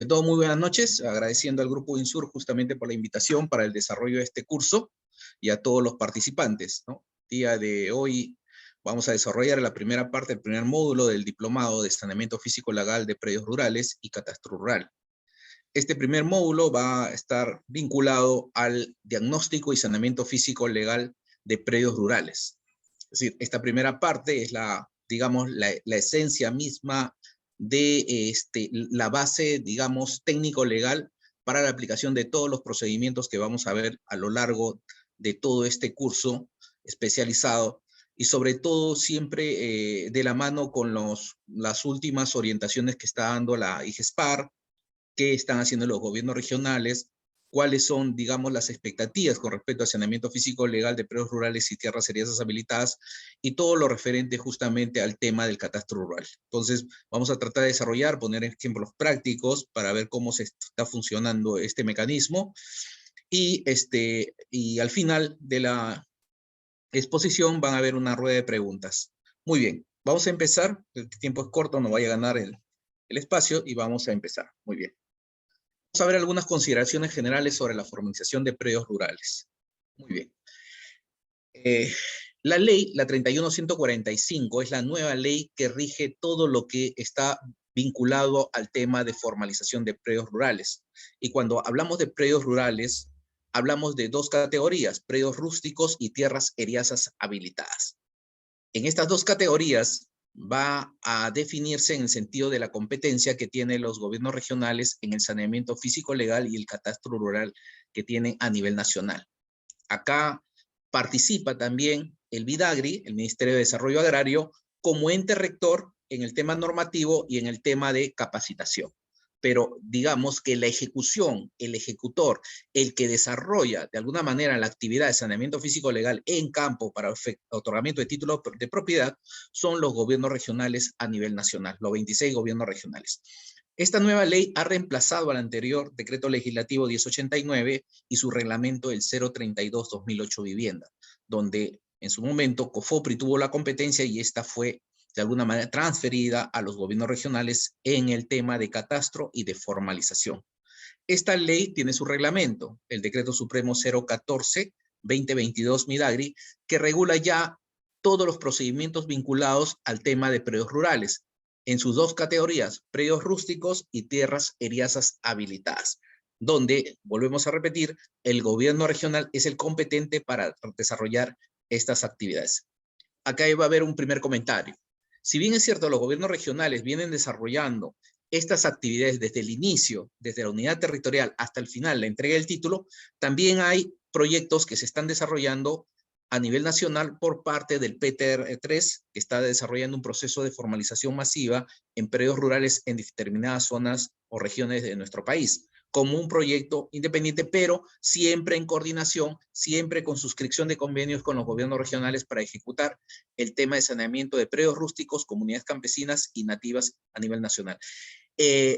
De todo, muy buenas noches, agradeciendo al Grupo INSUR justamente por la invitación para el desarrollo de este curso y a todos los participantes, ¿no? Día de hoy vamos a desarrollar la primera parte, el primer módulo del Diplomado de Saneamiento Físico Legal de Predios Rurales y Catastro Rural. Este primer módulo va a estar vinculado al diagnóstico y saneamiento físico legal de predios rurales. Es decir, esta primera parte es digamos, la esencia misma de la base, digamos, técnico-legal para la aplicación de todos los procedimientos que vamos a ver a lo largo de todo este curso especializado y sobre todo siempre de la mano con las últimas orientaciones que está dando la IGESPAR, qué están haciendo los gobiernos regionales, cuáles son, digamos, las expectativas con respecto al saneamiento físico legal de predios rurales y tierras serias habilitadas, y todo lo referente justamente al tema del catastro rural. Entonces, vamos a tratar de desarrollar, poner ejemplos prácticos para ver cómo se está funcionando este mecanismo, y al final de la exposición van a haber una rueda de preguntas. Muy bien, vamos a empezar, el tiempo es corto, no vaya a ganar el espacio, y vamos a empezar. Muy bien. Vamos a ver algunas consideraciones generales sobre la formalización de predios rurales. Muy bien. La ley, la 31145, es la nueva ley que rige todo lo que está vinculado al tema de formalización de predios rurales. Y cuando hablamos de predios rurales, hablamos de dos categorías, predios rústicos y tierras eriazas habilitadas. En estas dos categorías va a definirse en el sentido de la competencia que tienen los gobiernos regionales en el saneamiento físico legal y el catastro rural que tienen a nivel nacional. Acá participa también el Vidagri, el Ministerio de Desarrollo Agrario, como ente rector en el tema normativo y en el tema de capacitación. Pero digamos que la ejecución, el ejecutor, el que desarrolla de alguna manera la actividad de saneamiento físico legal en campo para otorgamiento de títulos de propiedad, son los gobiernos regionales a nivel nacional, los 26 gobiernos regionales. Esta nueva ley ha reemplazado al anterior decreto legislativo 1089 y su reglamento el 032-2008 vivienda, donde en su momento COFOPRI tuvo la competencia y esta fue de alguna manera transferida a los gobiernos regionales en el tema de catastro y de formalización. Esta ley tiene su reglamento, el decreto supremo 014-2022 Midagri, que regula ya todos los procedimientos vinculados al tema de predios rurales, en sus dos categorías, predios rústicos y tierras eriazas habilitadas, donde, volvemos a repetir, el gobierno regional es el competente para desarrollar estas actividades. Acá va a haber un primer comentario. Si bien es cierto, los gobiernos regionales vienen desarrollando estas actividades desde el inicio, desde la unidad territorial hasta el final, la entrega del título, también hay proyectos que se están desarrollando a nivel nacional por parte del PTR3, que está desarrollando un proceso de formalización masiva en predios rurales en determinadas zonas o regiones de nuestro país, como un proyecto independiente, pero siempre en coordinación, siempre con suscripción de convenios con los gobiernos regionales para ejecutar el tema de saneamiento de predios rústicos, comunidades campesinas y nativas a nivel nacional.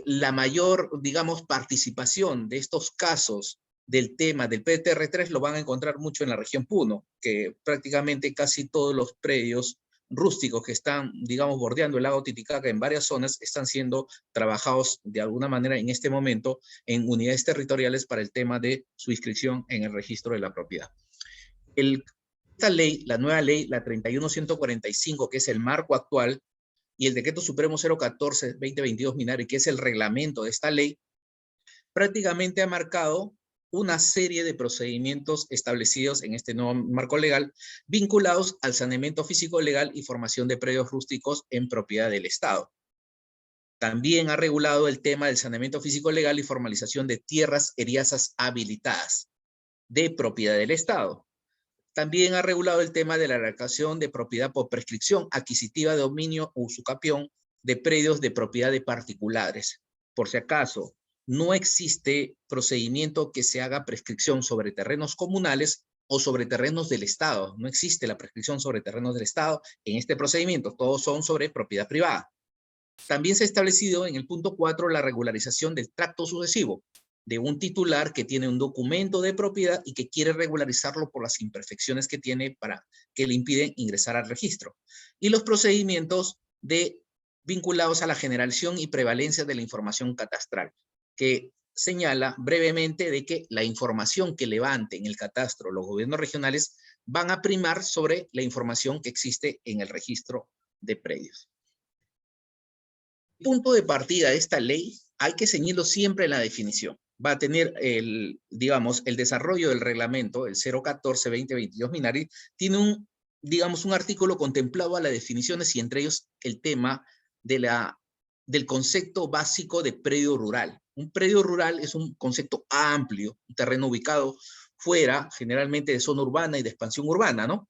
La mayor, digamos, participación de estos casos del tema del PTR3 lo van a encontrar mucho en la región Puno, que prácticamente casi todos los predios rústicos que están, digamos, bordeando el lago Titicaca en varias zonas están siendo trabajados de alguna manera en este momento en unidades territoriales para el tema de su inscripción en el registro de la propiedad. Esta ley, la nueva ley, la 31145, que es el marco actual, y el decreto supremo 014-2022 Minari, que es el reglamento de esta ley, prácticamente ha marcado una serie de procedimientos establecidos en este nuevo marco legal vinculados al saneamiento físico legal y formación de predios rústicos en propiedad del Estado. También ha regulado el tema del saneamiento físico legal y formalización de tierras eriazas habilitadas de propiedad del Estado. También ha regulado el tema de la erradicación de propiedad por prescripción adquisitiva de dominio o usucapión de predios de propiedad de particulares. Por si acaso, no existe procedimiento que se haga prescripción sobre terrenos comunales o sobre terrenos del Estado. No existe la prescripción sobre terrenos del Estado en este procedimiento. Todos son sobre propiedad privada. También se ha establecido en el punto 4 la regularización del tracto sucesivo de un titular que tiene un documento de propiedad y que quiere regularizarlo por las imperfecciones que tiene que le impiden ingresar al registro. Y los procedimientos vinculados a la generación y prevalencia de la información catastral. que señala brevemente de que la información que levanten el catastro los gobiernos regionales van a primar sobre la información que existe en el registro de predios. Punto de partida de esta ley hay que ceñirlo siempre en la definición. Va a tener digamos, el desarrollo del reglamento, el 014-2022 Minari, tiene un artículo contemplado a las definiciones y entre ellos el tema del concepto básico de predio rural. Un predio rural es un concepto amplio, un terreno ubicado fuera, generalmente de zona urbana y de expansión urbana, ¿no?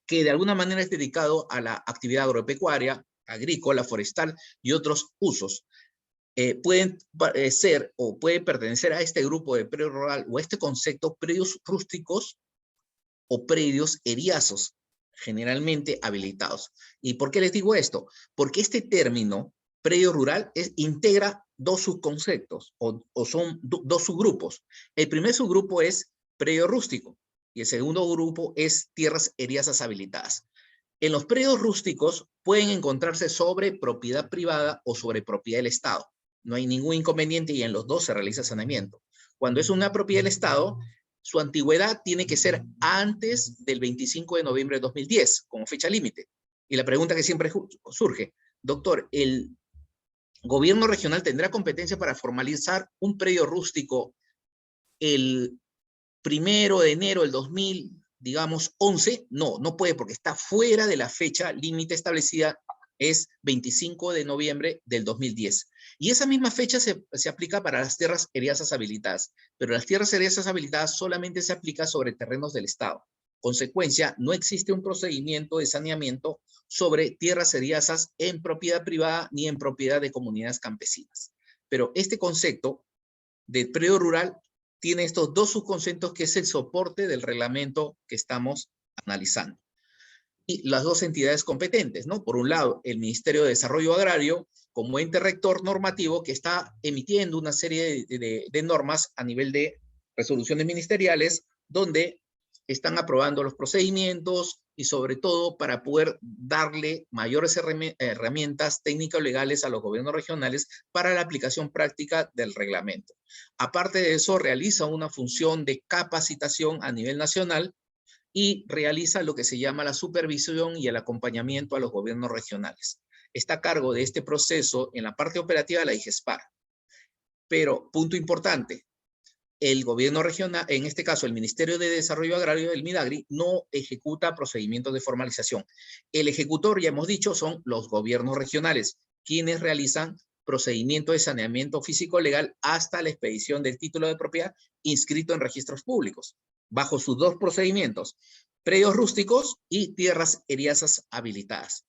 Que de alguna manera es dedicado a la actividad agropecuaria, agrícola, forestal y otros usos. Pueden ser o pueden pertenecer a este grupo de predio rural o a este concepto predios rústicos o predios eriazos, generalmente habilitados. ¿Y por qué les digo esto? Porque este término, predio rural, integra dos subconceptos o son dos subgrupos. El primer subgrupo es predio rústico y el segundo grupo es tierras eriazas habilitadas. En los predios rústicos pueden encontrarse sobre propiedad privada o sobre propiedad del Estado. No hay ningún inconveniente y en los dos se realiza saneamiento. Cuando es una propiedad del Estado, su antigüedad tiene que ser antes del 25 de noviembre de 2010, como fecha límite. Y la pregunta que siempre surge, doctor, ¿el gobierno regional tendrá competencia para formalizar un predio rústico el 1 de enero del 2000, digamos, 11? No, no puede porque está fuera de la fecha límite establecida, es 25 de noviembre del 2010. Y esa misma fecha se aplica para las tierras eriazas habilitadas, pero las tierras eriazas habilitadas solamente se aplica sobre terrenos del Estado. Consecuencia, no existe un procedimiento de saneamiento sobre tierras eriazas en propiedad privada ni en propiedad de comunidades campesinas. Pero este concepto de predio rural tiene estos dos subconceptos que es el soporte del reglamento que estamos analizando. Y las dos entidades competentes, ¿no? Por un lado, el Ministerio de Desarrollo Agrario, como ente rector normativo que está emitiendo una serie de normas a nivel de resoluciones ministeriales, donde están aprobando los procedimientos y sobre todo para poder darle mayores herramientas técnico-legales a los gobiernos regionales para la aplicación práctica del reglamento. Aparte de eso, realiza una función de capacitación a nivel nacional y realiza lo que se llama la supervisión y el acompañamiento a los gobiernos regionales. Está a cargo de este proceso en la parte operativa de la IGESPAR. Pero, punto importante, el gobierno regional, en este caso el Ministerio de Desarrollo Agrario del MIDAGRI, no ejecuta procedimientos de formalización. El ejecutor, ya hemos dicho, son los gobiernos regionales, quienes realizan procedimiento de saneamiento físico-legal hasta la expedición del título de propiedad inscrito en registros públicos, bajo sus dos procedimientos, predios rústicos y tierras eriazas habilitadas.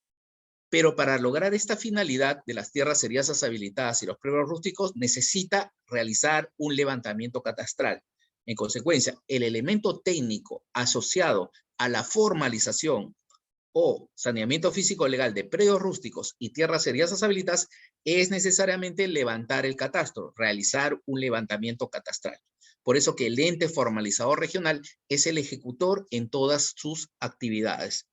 Pero para lograr esta finalidad de las tierras eriazas habilitadas y los predios rústicos, necesita realizar un levantamiento catastral. En consecuencia, el elemento técnico asociado a la formalización o saneamiento físico legal de predios rústicos y tierras eriazas habilitadas es necesariamente levantar el catastro, realizar un levantamiento catastral. Por eso que el ente formalizador regional es el ejecutor en todas sus actividades.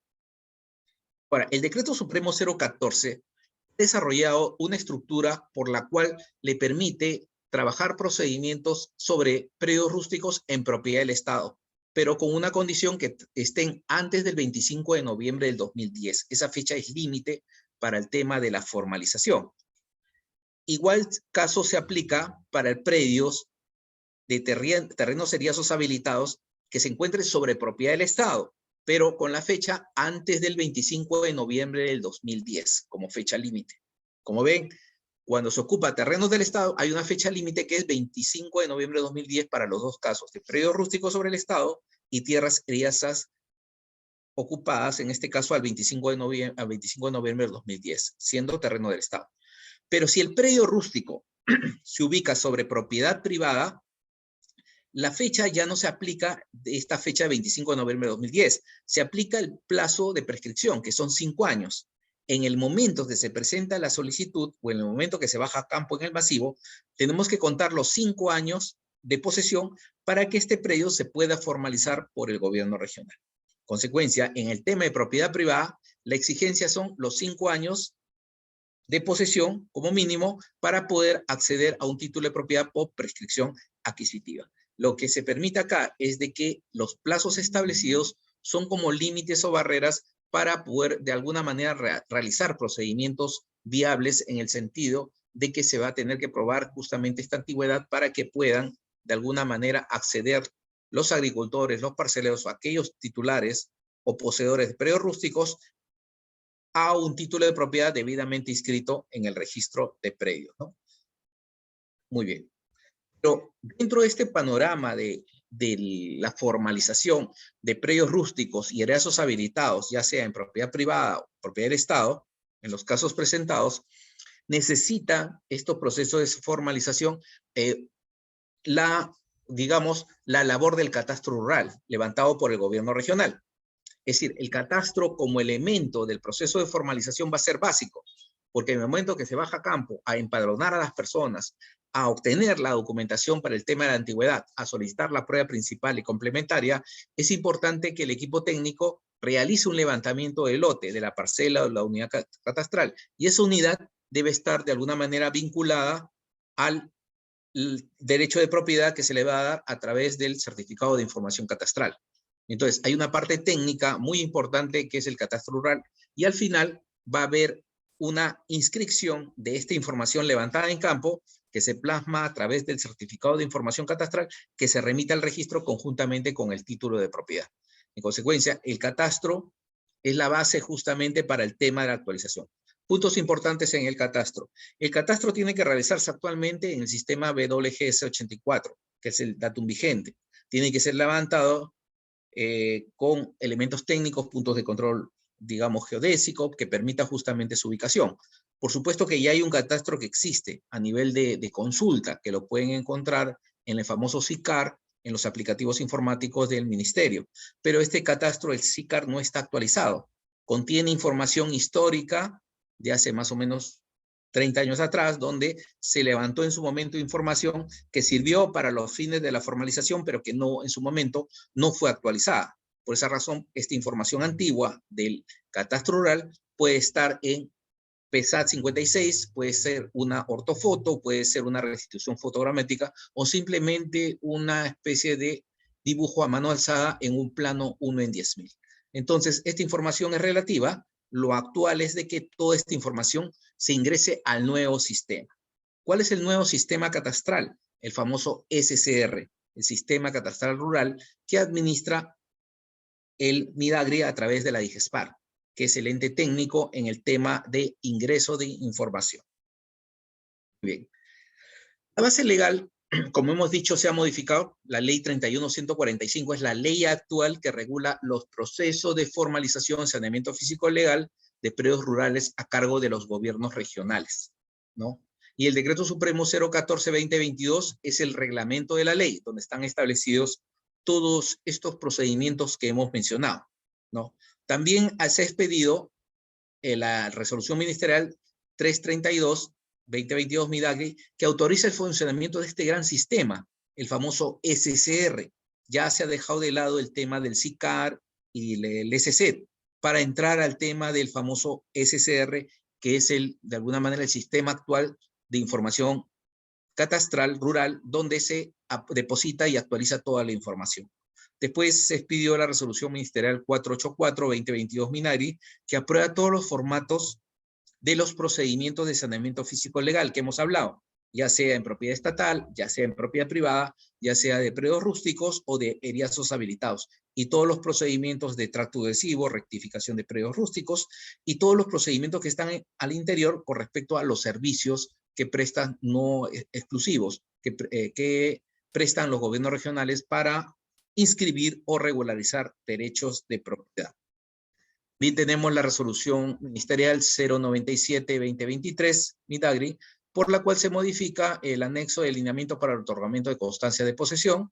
Ahora, el Decreto Supremo 014 ha desarrollado una estructura por la cual le permite trabajar procedimientos sobre predios rústicos en propiedad del Estado, pero con una condición que estén antes del 25 de noviembre del 2010. Esa fecha es límite para el tema de la formalización. Igual caso se aplica para predios de terrenos eriazos habilitados que se encuentren sobre propiedad del Estado, pero con la fecha antes del 25 de noviembre del 2010, como fecha límite. Como ven, cuando se ocupa terrenos del Estado, hay una fecha límite que es 25 de noviembre de 2010 para los dos casos, de predios rústicos sobre el Estado y tierras eriazas ocupadas, en este caso al 25 de noviembre del 2010, siendo terreno del Estado. Pero si el predio rústico se ubica sobre propiedad privada, la fecha ya no se aplica de esta fecha de 25 de noviembre de 2010. Se aplica el plazo de prescripción, que son 5 años. En el momento que se presenta la solicitud o en el momento que se baja a campo en el masivo, tenemos que contar los 5 años de posesión para que este predio se pueda formalizar por el gobierno regional. Consecuencia, en el tema de propiedad privada, la exigencia son los 5 años de posesión como mínimo para poder acceder a un título de propiedad por prescripción adquisitiva. Lo que se permite acá es de que los plazos establecidos son como límites o barreras para poder de alguna manera realizar procedimientos viables en el sentido de que se va a tener que probar justamente esta antigüedad para que puedan de alguna manera acceder los agricultores, los parceleros o aquellos titulares o poseedores de predios rústicos a un título de propiedad debidamente inscrito en el registro de predios, ¿no? Muy bien. Pero dentro de este panorama de la formalización de predios rústicos y heredazos habilitados, ya sea en propiedad privada o propiedad del Estado, en los casos presentados, necesita estos procesos de formalización digamos, la labor del catastro rural levantado por el gobierno regional. Es decir, el catastro como elemento del proceso de formalización va a ser básico, porque en el momento que se baja a campo a empadronar a las personas, a obtener la documentación para el tema de la antigüedad, a solicitar la prueba principal y complementaria, es importante que el equipo técnico realice un levantamiento de lote de la parcela o la unidad catastral, y esa unidad debe estar de alguna manera vinculada al derecho de propiedad que se le va a dar a través del certificado de información catastral. Entonces, hay una parte técnica muy importante que es el catastro rural y al final va a haber una inscripción de esta información levantada en campo que se plasma a través del certificado de información catastral que se remite al registro conjuntamente con el título de propiedad. En consecuencia, el catastro es la base justamente para el tema de la actualización. Puntos importantes en el catastro. El catastro tiene que realizarse actualmente en el sistema WGS 84, que es el datum vigente. Tiene que ser levantado con elementos técnicos, puntos de control, digamos, geodésico, que permita justamente su ubicación. Por supuesto que ya hay un catastro que existe a nivel de consulta, que lo pueden encontrar en el famoso SICAR, en los aplicativos informáticos del ministerio. Pero este catastro, el SICAR, no está actualizado. Contiene información histórica de hace más o menos 30 años atrás, donde se levantó en su momento información que sirvió para los fines de la formalización, pero que no, en su momento no fue actualizada. Por esa razón, esta información antigua del catastro rural puede estar en PESAT 56, puede ser una ortofoto, puede ser una restitución fotogramétrica o simplemente una especie de dibujo a mano alzada en un plano 1 en 10.000. Entonces, esta información es relativa. Lo actual es de que toda esta información se ingrese al nuevo sistema. ¿Cuál es el nuevo sistema catastral? El famoso SCR, el Sistema Catastral Rural, que administra el Midagri a través de la DIGESPAR, que es el ente técnico en el tema de ingreso de información. Bien. La base legal, como hemos dicho, se ha modificado. La ley 31.145 es la ley actual que regula los procesos de formalización, saneamiento físico-legal de predios rurales a cargo de los gobiernos regionales, ¿no? Y el Decreto Supremo 014-2022 es el reglamento de la ley, donde están establecidos todos estos procedimientos que hemos mencionado, ¿no? También se ha expedido la resolución ministerial 332-2022 Midagri, que autoriza el funcionamiento de este gran sistema, el famoso SCR. Ya se ha dejado de lado el tema del SICAR y el SCET para entrar al tema del famoso SCR, que es de alguna manera el sistema actual de información catastral rural, donde se deposita y actualiza toda la información. Después se expidió la resolución ministerial 484-2022 Midagri, que aprueba todos los formatos de los procedimientos de saneamiento físico legal que hemos hablado, ya sea en propiedad estatal, ya sea en propiedad privada, ya sea de predios rústicos o de heredazos habilitados, y todos los procedimientos de tracto adhesivo, rectificación de predios rústicos, y todos los procedimientos que están al interior con respecto a los servicios que prestan no exclusivos, que prestan los gobiernos regionales para inscribir o regularizar derechos de propiedad. Bien, tenemos la resolución ministerial 097-2023, Midagri, por la cual se modifica el anexo de lineamiento para el otorgamiento de constancia de posesión.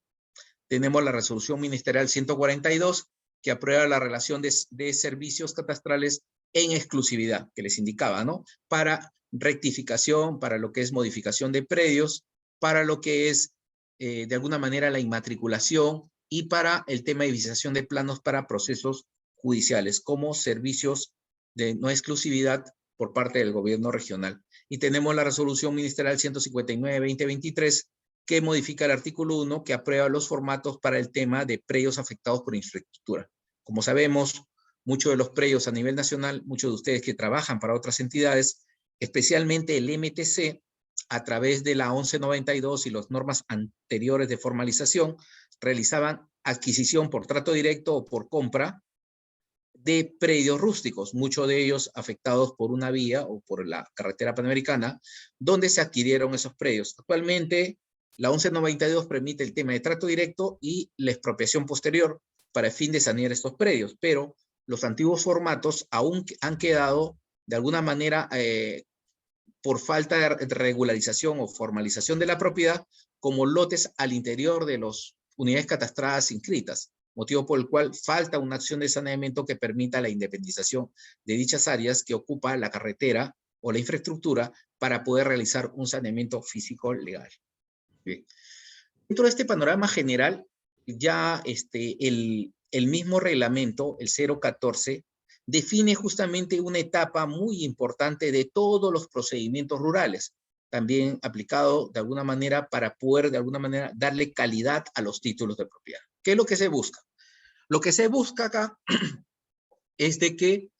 Tenemos la resolución ministerial 142, que aprueba la relación de servicios catastrales en exclusividad, que les indicaba, ¿no? Para rectificación, para lo que es modificación de predios, para lo que es, de alguna manera, la inmatriculación y para el tema de visualización de planos para procesos judiciales, como servicios de no exclusividad por parte del gobierno regional. Y tenemos la resolución ministerial 159-2023 que modifica el artículo 1 que aprueba los formatos para el tema de predios afectados por infraestructura. Como sabemos, muchos de los predios a nivel nacional, muchos de ustedes que trabajan para otras entidades, especialmente el MTC, a través de la 1192 y las normas anteriores de formalización, realizaban adquisición por trato directo o por compra de predios rústicos, muchos de ellos afectados por una vía o por la carretera panamericana, donde se adquirieron esos predios. Actualmente, la 1192 permite el tema de trato directo y la expropiación posterior para el fin de sanear estos predios, pero los antiguos formatos aún han quedado de alguna manera por falta de regularización o formalización de la propiedad como lotes al interior de las unidades catastrales inscritas, motivo por el cual falta una acción de saneamiento que permita la independización de dichas áreas que ocupa la carretera o la infraestructura para poder realizar un saneamiento físico legal. Bien. Dentro de este panorama general, ya el mismo reglamento, el 014, define justamente una etapa muy importante de todos los procedimientos rurales, también aplicado de alguna manera para poder de alguna manera darle calidad a los títulos de propiedad. ¿Qué es lo que se busca? Lo que se busca acá es de que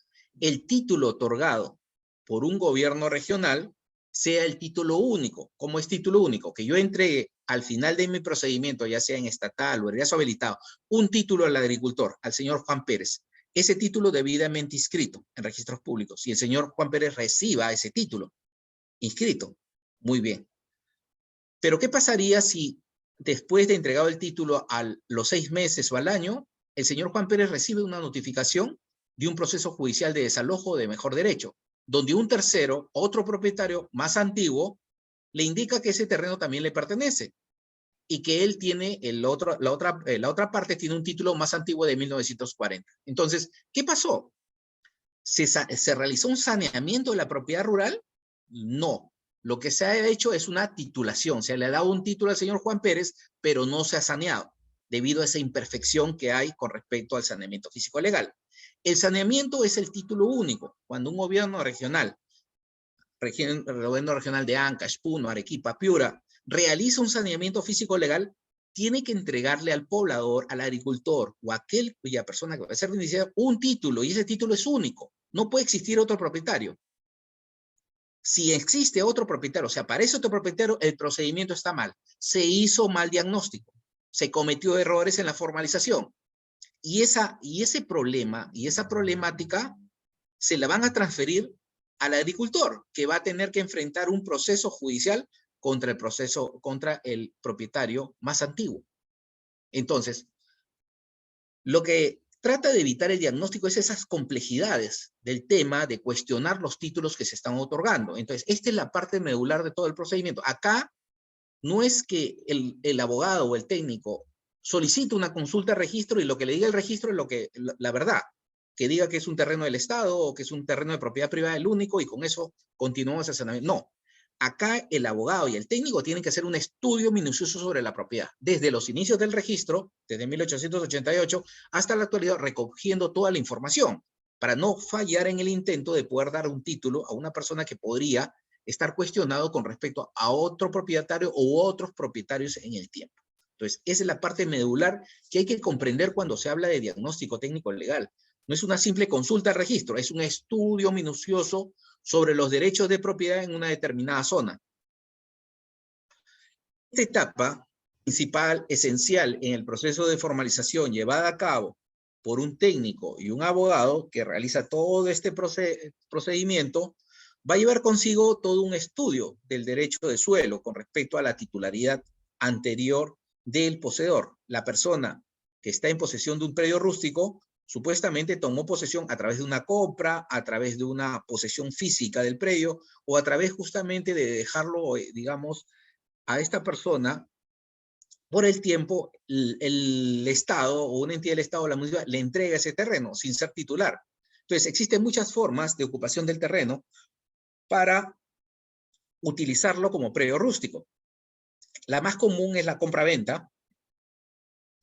el título otorgado por un gobierno regional sea el título único. ¿Cómo es título único? Que yo entregue al final de mi procedimiento, ya sea en estatal o heredazo habilitado, un título al agricultor, al señor Juan Pérez. Ese título debidamente inscrito en registros públicos. Y el señor Juan Pérez reciba ese título inscrito. Muy bien. Pero ¿qué pasaría si después de entregado el título a los 6 meses o al año, el señor Juan Pérez recibe una notificación de un proceso judicial de desalojo de mejor derecho, donde un tercero, otro propietario más antiguo, le indica que ese terreno también le pertenece y que él tiene, la otra parte tiene un título más antiguo de 1940. Entonces, ¿qué pasó? ¿Se realizó un saneamiento de la propiedad rural? No. Lo que se ha hecho es una titulación. Se le ha dado un título al señor Juan Pérez, pero no se ha saneado, debido a esa imperfección que hay con respecto al saneamiento físico legal. El saneamiento es el título único. Cuando un gobierno regional, el gobierno regional de Ancash, Puno, Arequipa, Piura, realiza un saneamiento físico legal, tiene que entregarle al poblador, al agricultor o a aquel cuya persona que va a ser beneficiaria un título, y ese título es único. No puede existir otro propietario. Si existe otro propietario, si aparece otro propietario, el procedimiento está mal. Se hizo mal diagnóstico. Se cometió errores en la formalización. Y ese problema y esa problemática se la van a transferir al agricultor, que va a tener que enfrentar un proceso judicial contra el propietario más antiguo. Entonces, lo que trata de evitar el diagnóstico es esas complejidades del tema de cuestionar los títulos que se están otorgando. Entonces, esta es la parte medular de todo el procedimiento. Acá no es que el abogado o el técnico solicite una consulta de registro y lo que le diga el registro es la verdad, que diga que es un terreno del Estado o que es un terreno de propiedad privada el único y con eso continuamos el saneamiento. No. Acá el abogado y el técnico tienen que hacer un estudio minucioso sobre la propiedad, desde los inicios del registro, desde 1888, hasta la actualidad, recogiendo toda la información, para no fallar en el intento de poder dar un título a una persona que podría estar cuestionado con respecto a otro propietario u otros propietarios en el tiempo. Entonces, esa es la parte medular que hay que comprender cuando se habla de diagnóstico técnico legal. No es una simple consulta al registro, es un estudio minucioso sobre los derechos de propiedad en una determinada zona. Esta etapa principal, esencial en el proceso de formalización llevada a cabo por un técnico y un abogado que realiza todo este procedimiento, va a llevar consigo todo un estudio del derecho de suelo con respecto a la titularidad anterior del poseedor. La persona que está en posesión de un predio rústico supuestamente tomó posesión a través de una compra, a través de una posesión física del predio o a través justamente de dejarlo, digamos, a esta persona por el tiempo el Estado o una entidad del Estado o la municipalidad le entrega ese terreno sin ser titular. Entonces, existen muchas formas de ocupación del terreno para utilizarlo como predio rústico. La más común es la compra-venta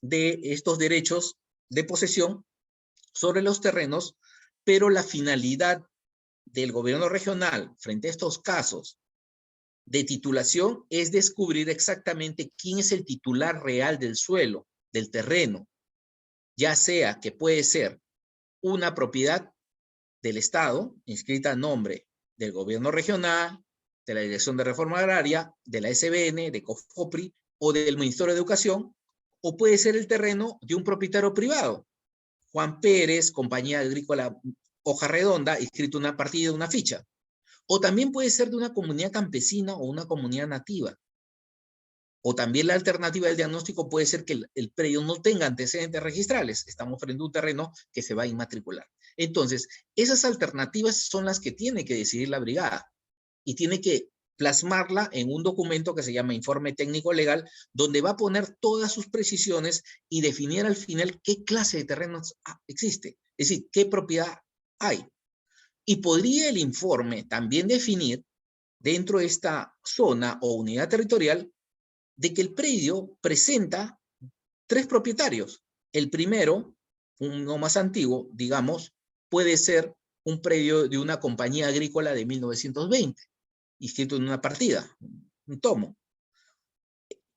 de estos derechos de posesión sobre los terrenos, pero la finalidad del gobierno regional frente a estos casos de titulación es descubrir exactamente quién es el titular real del suelo, del terreno, ya sea que puede ser una propiedad del Estado, inscrita a nombre del gobierno regional, de la Dirección de Reforma Agraria, de la SBN, de COFOPRI o del Ministerio de Educación, o puede ser el terreno de un propietario privado. Juan Pérez, Compañía Agrícola Hoja Redonda, inscrito una partida, una ficha. O también puede ser de una comunidad campesina o una comunidad nativa. O también la alternativa del diagnóstico puede ser que el predio no tenga antecedentes registrales. Estamos frente a un terreno que se va a inmatricular. Entonces, esas alternativas son las que tiene que decidir la brigada y tiene que plasmarla en un documento que se llama informe técnico legal, donde va a poner todas sus precisiones y definir al final qué clase de terrenos existe, es decir, qué propiedad hay. Y podría el informe también definir dentro de esta zona o unidad territorial de que el predio presenta 3 propietarios. El primero, uno más antiguo, digamos, puede ser un predio de una compañía agrícola de 1920, inscrito en una partida, un tomo.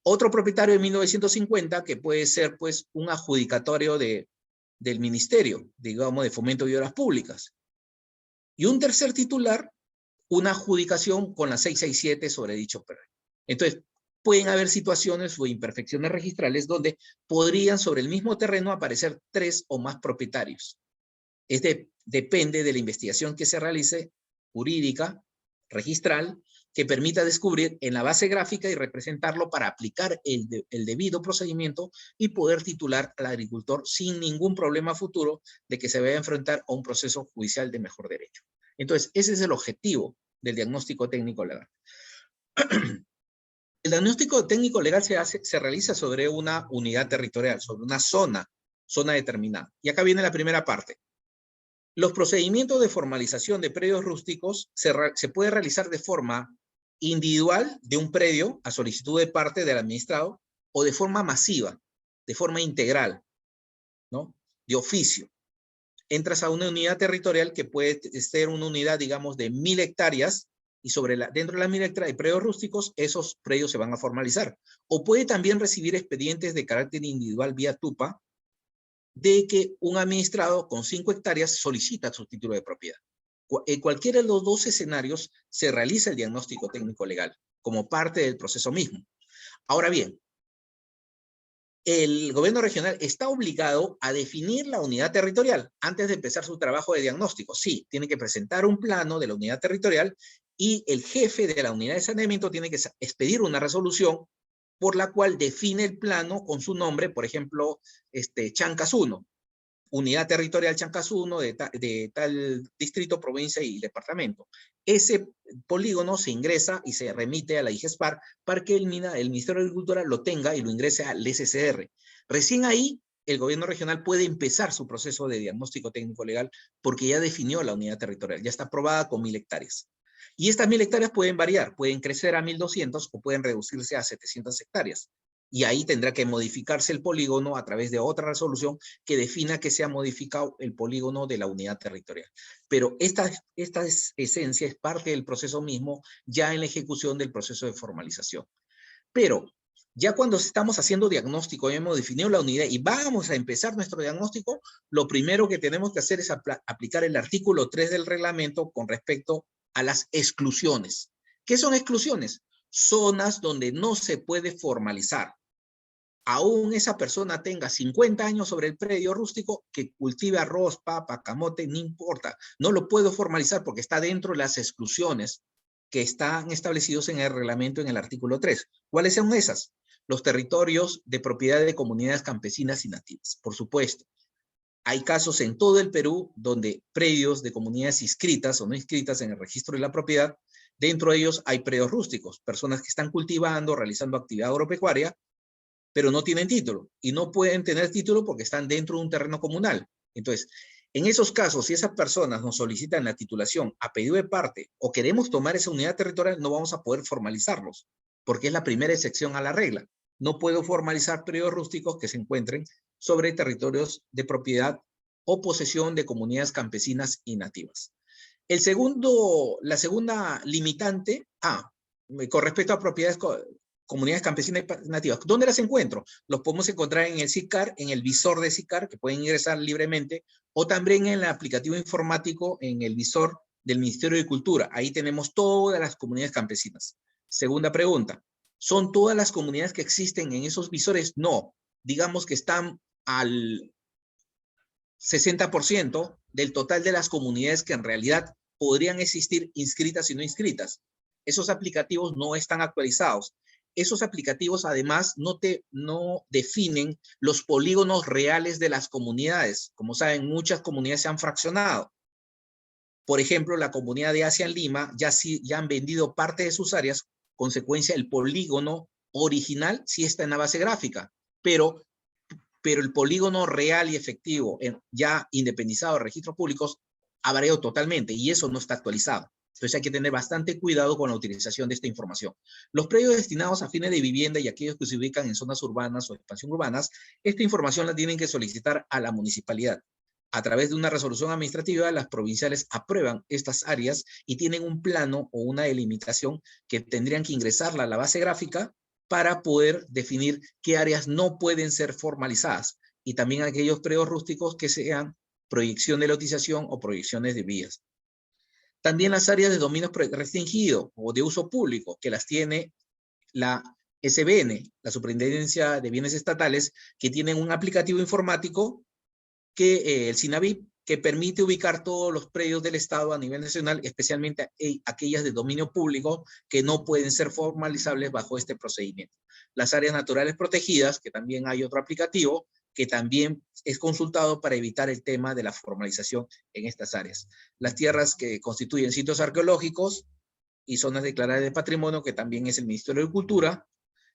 Otro propietario de 1950, que puede ser pues un adjudicatorio del ministerio, digamos, de Fomento y Obras Públicas. Y un tercer titular, una adjudicación con la 667 sobre dicho predio. Entonces, pueden haber situaciones o imperfecciones registrales donde podrían sobre el mismo terreno aparecer 3 o más propietarios. Depende de la investigación que se realice, jurídica, registral, que permita descubrir en la base gráfica y representarlo para aplicar el debido procedimiento y poder titular al agricultor sin ningún problema futuro de que se vaya a enfrentar a un proceso judicial de mejor derecho. Entonces, ese es el objetivo del diagnóstico técnico legal. El diagnóstico técnico legal se realiza sobre una unidad territorial, sobre una zona determinada. Y acá viene la primera parte. Los procedimientos de formalización de predios rústicos se puede realizar de forma individual de un predio a solicitud de parte del administrado o de forma masiva, de forma integral, ¿no? De oficio. Entras a una unidad territorial que puede ser una unidad, digamos, de 1000 hectáreas y dentro de las 1000 hectáreas de predios rústicos, esos predios se van a formalizar. O puede también recibir expedientes de carácter individual vía TUPA de que un administrado con 5 hectáreas solicita su título de propiedad. En cualquiera de los 2 escenarios se realiza el diagnóstico técnico legal como parte del proceso mismo. Ahora bien, el gobierno regional está obligado a definir la unidad territorial antes de empezar su trabajo de diagnóstico. Sí, tiene que presentar un plano de la unidad territorial y el jefe de la unidad de saneamiento tiene que expedir una resolución por la cual define el plano con su nombre, por ejemplo, Chancas 1, unidad territorial Chancas 1 de tal distrito, provincia y departamento. Ese polígono se ingresa y se remite a la IGESPAR para que el Ministerio de Agricultura lo tenga y lo ingrese al SCR. Recién ahí el gobierno regional puede empezar su proceso de diagnóstico técnico legal porque ya definió la unidad territorial, ya está aprobada con 1000 hectáreas. Y estas 1000 hectáreas pueden variar, pueden crecer a 1200 o pueden reducirse a 700 hectáreas. Y ahí tendrá que modificarse el polígono a través de otra resolución que defina que se ha modificado el polígono de la unidad territorial. Pero esta esencia es parte del proceso mismo ya en la ejecución del proceso de formalización. Pero ya cuando estamos haciendo diagnóstico, ya hemos definido la unidad y vamos a empezar nuestro diagnóstico, lo primero que tenemos que hacer es aplicar el artículo 3 del reglamento con respecto a las exclusiones. ¿Qué son exclusiones? Zonas donde no se puede formalizar. Aún esa persona tenga 50 años sobre el predio rústico, que cultive arroz, papa, camote, no importa. No lo puedo formalizar porque está dentro de las exclusiones que están establecidos en el reglamento en el artículo 3. ¿Cuáles son esas? Los territorios de propiedad de comunidades campesinas y nativas, por supuesto. Hay casos en todo el Perú donde predios de comunidades inscritas o no inscritas en el registro de la propiedad, dentro de ellos hay predios rústicos, personas que están cultivando, realizando actividad agropecuaria, pero no tienen título y no pueden tener título porque están dentro de un terreno comunal. Entonces, en esos casos, si esas personas nos solicitan la titulación a pedido de parte o queremos tomar esa unidad territorial, no vamos a poder formalizarlos porque es la primera excepción a la regla. No puedo formalizar predios rústicos que se encuentren sobre territorios de propiedad o posesión de comunidades campesinas y nativas. La segunda limitante, con respecto a propiedades, comunidades campesinas y nativas, ¿dónde las encuentro? Los podemos encontrar en el SICAR, en el visor de SICAR, que pueden ingresar libremente, o también en el aplicativo informático, en el visor del Ministerio de Cultura. Ahí tenemos todas las comunidades campesinas. Segunda pregunta, ¿son todas las comunidades que existen en esos visores? No, digamos que están al 60% del total de las comunidades que en realidad podrían existir inscritas y no inscritas. Esos aplicativos no están actualizados. Esos aplicativos además no definen los polígonos reales de las comunidades. Como saben, muchas comunidades se han fraccionado. Por ejemplo, la comunidad de Asia en Lima ya han vendido parte de sus áreas, consecuencia el polígono original sí está en la base gráfica, pero el polígono real y efectivo, ya independizado de registros públicos, ha variado totalmente y eso no está actualizado. Entonces hay que tener bastante cuidado con la utilización de esta información. Los predios destinados a fines de vivienda y aquellos que se ubican en zonas urbanas o expansión urbanas, esta información la tienen que solicitar a la municipalidad. A través de una resolución administrativa, las provinciales aprueban estas áreas y tienen un plano o una delimitación que tendrían que ingresarla a la base gráfica para poder definir qué áreas no pueden ser formalizadas y también aquellos predios rústicos que sean proyección de lotización o proyecciones de vías. También las áreas de dominio restringido o de uso público, que las tiene la SBN, la Superintendencia de Bienes Estatales, que tienen un aplicativo informático que el SINAVIP, que permite ubicar todos los predios del Estado a nivel nacional, especialmente aquellas de dominio público que no pueden ser formalizables bajo este procedimiento. Las áreas naturales protegidas, que también hay otro aplicativo, que también es consultado para evitar el tema de la formalización en estas áreas. Las tierras que constituyen sitios arqueológicos y zonas declaradas de patrimonio, que también es el Ministerio de Cultura.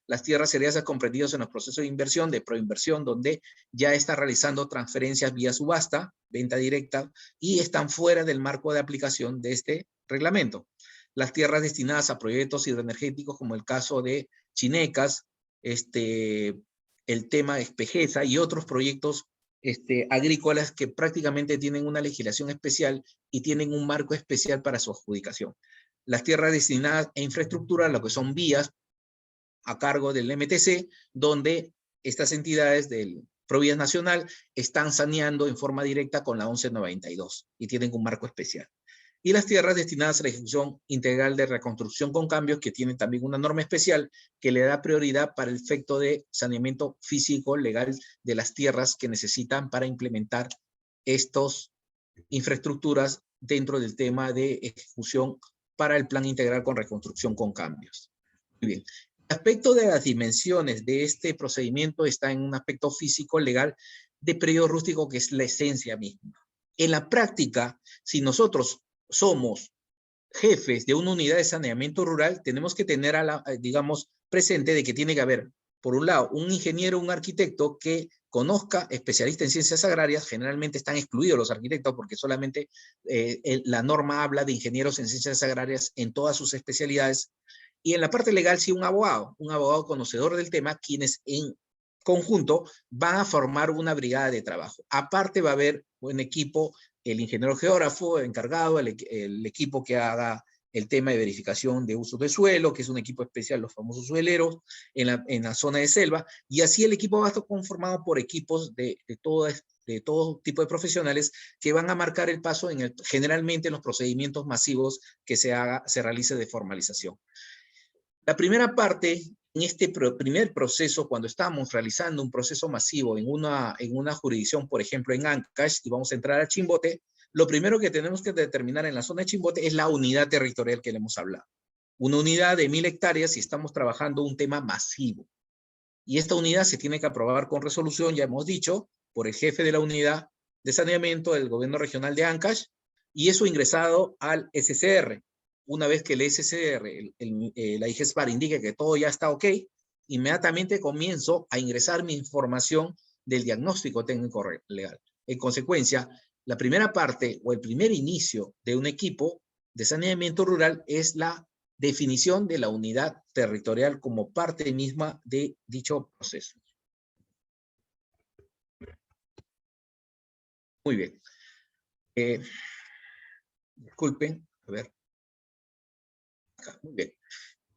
Las tierras heredades comprendidas en los procesos de inversión, de proinversión, donde ya está realizando transferencias vía subasta, venta directa, y están fuera del marco de aplicación de este reglamento. Las tierras destinadas a proyectos hidroenergéticos, como el caso de Chinecas, el tema de Espejeza y otros proyectos agrícolas que prácticamente tienen una legislación especial y tienen un marco especial para su adjudicación. Las tierras destinadas a infraestructura, lo que son vías, a cargo del MTC, donde estas entidades del Provías Nacional están saneando en forma directa con la 1192 y tienen un marco especial. Y las tierras destinadas a la ejecución integral de reconstrucción con cambios, que tienen también una norma especial que le da prioridad para el efecto de saneamiento físico legal de las tierras que necesitan para implementar estas infraestructuras dentro del tema de ejecución para el plan integral con reconstrucción con cambios. Muy bien. El aspecto de las dimensiones de este procedimiento está en un aspecto físico legal de predio rústico, que es la esencia misma. En la práctica, si nosotros somos jefes de una unidad de saneamiento rural, tenemos que tener, digamos, presente de que tiene que haber, por un lado, un ingeniero, un arquitecto que conozca, especialista en ciencias agrarias. Generalmente están excluidos los arquitectos porque solamente la norma habla de ingenieros en ciencias agrarias en todas sus especialidades. Y en la parte legal, sí, un abogado conocedor del tema, quienes en conjunto van a formar una brigada de trabajo. Aparte va a haber un equipo, el ingeniero geógrafo encargado, el equipo que haga el tema de verificación de uso de suelo, que es un equipo especial, los famosos sueleros, en la zona de selva, y así el equipo va a estar conformado por equipos de todo tipo de profesionales que van a marcar el paso generalmente en los procedimientos masivos que se realice de formalización. La primera parte, en este primer proceso, cuando estamos realizando un proceso masivo en una jurisdicción, por ejemplo en Ancash, y vamos a entrar a Chimbote, lo primero que tenemos que determinar en la zona de Chimbote es la unidad territorial que le hemos hablado. Una unidad de 1000 hectáreas y estamos trabajando un tema masivo. Y esta unidad se tiene que aprobar con resolución, ya hemos dicho, por el jefe de la unidad de saneamiento del gobierno regional de Ancash, y eso ingresado al SCR. Una vez que el SCR, la IGESPAR, indique que todo ya está ok, inmediatamente comienzo a ingresar mi información del diagnóstico técnico legal. En consecuencia, la primera parte o el primer inicio de un equipo de saneamiento rural es la definición de la unidad territorial como parte misma de dicho proceso. Muy bien. Disculpen, a ver. Acá, muy bien.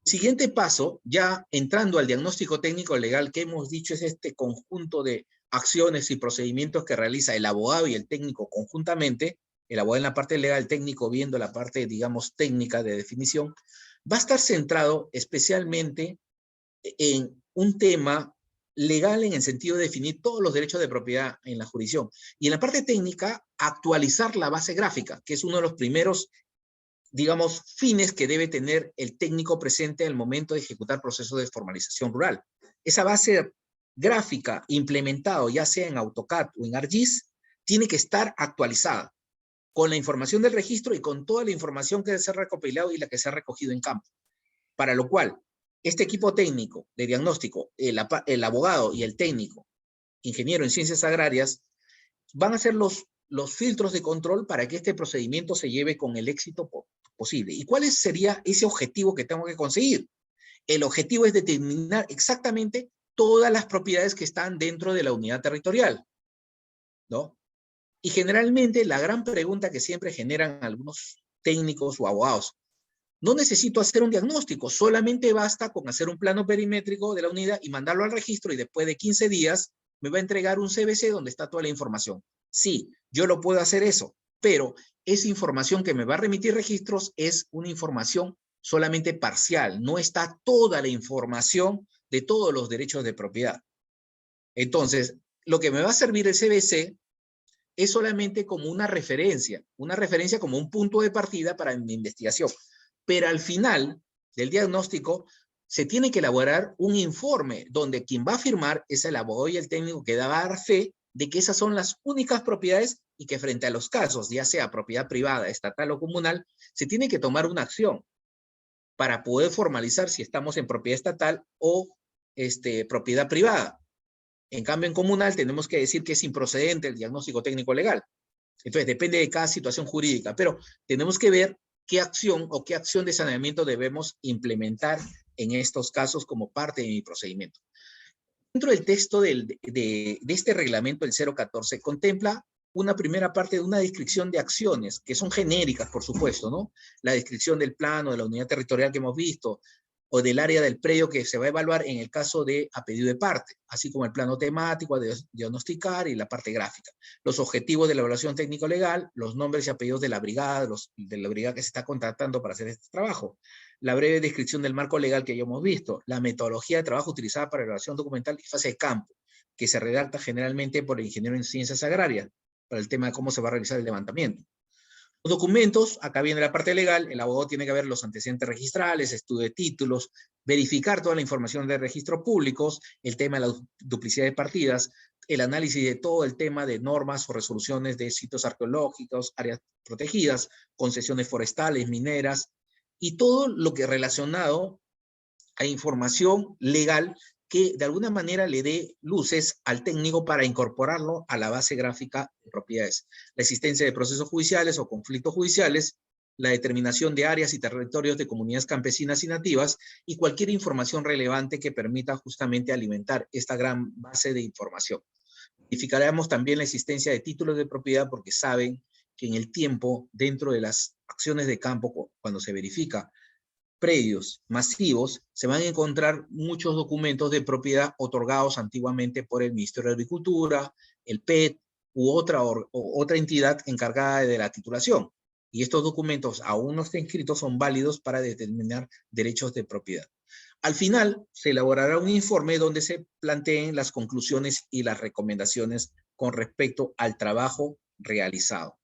Siguiente paso, ya entrando al diagnóstico técnico legal que hemos dicho, es este conjunto de acciones y procedimientos que realiza el abogado y el técnico conjuntamente, el abogado en la parte legal, el técnico viendo la parte, digamos, técnica de definición, va a estar centrado especialmente en un tema legal en el sentido de definir todos los derechos de propiedad en la jurisdicción. Y en la parte técnica, actualizar la base gráfica, que es uno de los primeros, digamos, fines que debe tener el técnico presente al momento de ejecutar procesos de formalización rural. Esa base gráfica implementada, ya sea en AutoCAD o en ArcGIS, tiene que estar actualizada con la información del registro y con toda la información que se ha recopilado y la que se ha recogido en campo. Para lo cual, este equipo técnico de diagnóstico, el abogado y el técnico, ingeniero en ciencias agrarias, van a ser los filtros de control para que este procedimiento se lleve con el éxito posible. ¿Y cuál sería ese objetivo que tengo que conseguir? El objetivo es determinar exactamente todas las propiedades que están dentro de la unidad territorial, ¿no? Y generalmente la gran pregunta que siempre generan algunos técnicos o abogados: no necesito hacer un diagnóstico, solamente basta con hacer un plano perimétrico de la unidad y mandarlo al registro, y después de 15 días me va a entregar un CBC donde está toda la información. Sí, yo lo puedo hacer eso, pero esa información que me va a remitir registros es una información solamente parcial, no está toda la información de todos los derechos de propiedad. Entonces, lo que me va a servir el CBC es solamente como una referencia como un punto de partida para mi investigación. Pero al final del diagnóstico se tiene que elaborar un informe donde quien va a firmar es el abogado y el técnico que va a dar fe de que esas son las únicas propiedades y que frente a los casos, ya sea propiedad privada, estatal o comunal, se tiene que tomar una acción para poder formalizar si estamos en propiedad estatal o propiedad privada. En cambio, en comunal tenemos que decir que es improcedente el diagnóstico técnico legal. Entonces, depende de cada situación jurídica, pero tenemos que ver qué acción o qué acción de saneamiento debemos implementar en estos casos como parte de mi procedimiento. Dentro del texto de este reglamento, el 014, contempla una primera parte de una descripción de acciones, que son genéricas, por supuesto, ¿no? La descripción del plano, de la unidad territorial que hemos visto, o del área del predio que se va a evaluar en el caso de a pedido de parte, así como el plano temático, de diagnosticar y la parte gráfica. Los objetivos de la evaluación técnico-legal, los nombres y apellidos de la brigada, de la brigada que se está contratando para hacer este trabajo, la breve descripción del marco legal que ya hemos visto, la metodología de trabajo utilizada para evaluación documental y fase de campo, que se redacta generalmente por el ingeniero en ciencias agrarias, para el tema de cómo se va a realizar el levantamiento. Los documentos, acá viene la parte legal, el abogado tiene que ver los antecedentes registrales, estudio de títulos, verificar toda la información de registros públicos, el tema de la duplicidad de partidas, el análisis de todo el tema de normas o resoluciones de sitios arqueológicos, áreas protegidas, concesiones forestales, mineras, y todo lo que relacionado a información legal que de alguna manera le dé luces al técnico para incorporarlo a la base gráfica de propiedades. La existencia de procesos judiciales o conflictos judiciales, la determinación de áreas y territorios de comunidades campesinas y nativas, y cualquier información relevante que permita justamente alimentar esta gran base de información. Verificaremos también la existencia de títulos de propiedad, porque saben que en el tiempo, dentro de las acciones de campo, cuando se verifica predios masivos, se van a encontrar muchos documentos de propiedad otorgados antiguamente por el Ministerio de Agricultura, el PET u otra entidad encargada de la titulación. Y estos documentos, aún no estén inscritos, son válidos para determinar derechos de propiedad. Al final, se elaborará un informe donde se planteen las conclusiones y las recomendaciones con respecto al trabajo realizado.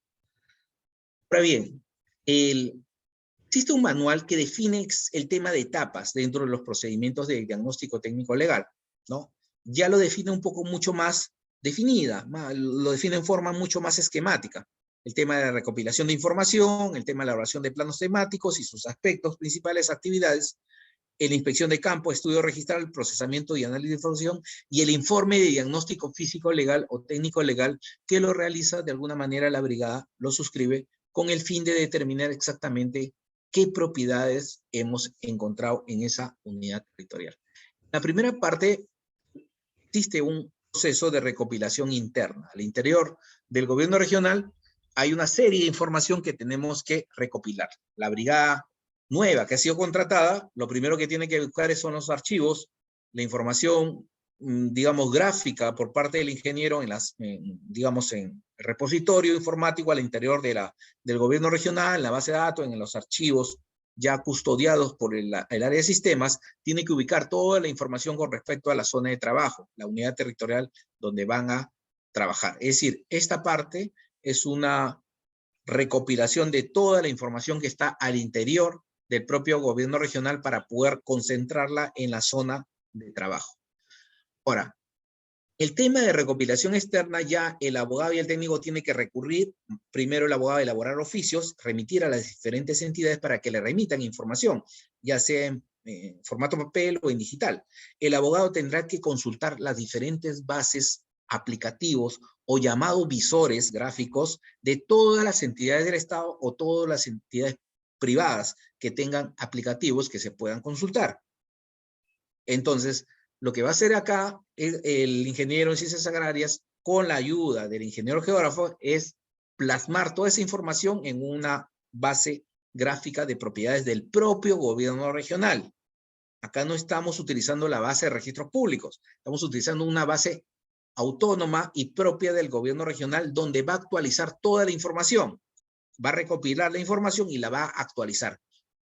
Ahora bien, existe un manual que define el tema de etapas dentro de los procedimientos de diagnóstico técnico legal, ¿no? Ya lo define un poco mucho más definida, lo define en forma mucho más esquemática. El tema de la recopilación de información, el tema de la elaboración de planos temáticos y sus aspectos principales, actividades, la inspección de campo, estudio registral, procesamiento y análisis de información, y el informe de diagnóstico físico legal o técnico legal que lo realiza de alguna manera la brigada, lo suscribe con el fin de determinar exactamente qué propiedades hemos encontrado en esa unidad territorial. En la primera parte existe un proceso de recopilación interna al interior del gobierno regional, hay una serie de información que tenemos que recopilar. La brigada nueva que ha sido contratada, lo primero que tiene que buscar son los archivos, la información, digamos, gráfica por parte del ingeniero digamos, en el repositorio informático al interior del gobierno regional, en la base de datos, en los archivos ya custodiados por el área de sistemas, tiene que ubicar toda la información con respecto a la zona de trabajo, la unidad territorial donde van a trabajar. Es decir, esta parte es una recopilación de toda la información que está al interior del propio gobierno regional para poder concentrarla en la zona de trabajo. Ahora, el tema de recopilación externa, ya el abogado y el técnico tienen que recurrir, primero el abogado a elaborar oficios, remitir a las diferentes entidades para que le remitan información, ya sea en formato papel o en digital. El abogado tendrá que consultar las diferentes bases, aplicativos o llamados visores gráficos de todas las entidades del Estado o todas las entidades privadas que tengan aplicativos que se puedan consultar. Entonces, lo que va a hacer acá el ingeniero en ciencias agrarias, con la ayuda del ingeniero geógrafo, es plasmar toda esa información en una base gráfica de propiedades del propio gobierno regional. Acá no estamos utilizando la base de registros públicos, estamos utilizando una base autónoma y propia del gobierno regional donde va a actualizar toda la información, va a recopilar la información y la va a actualizar.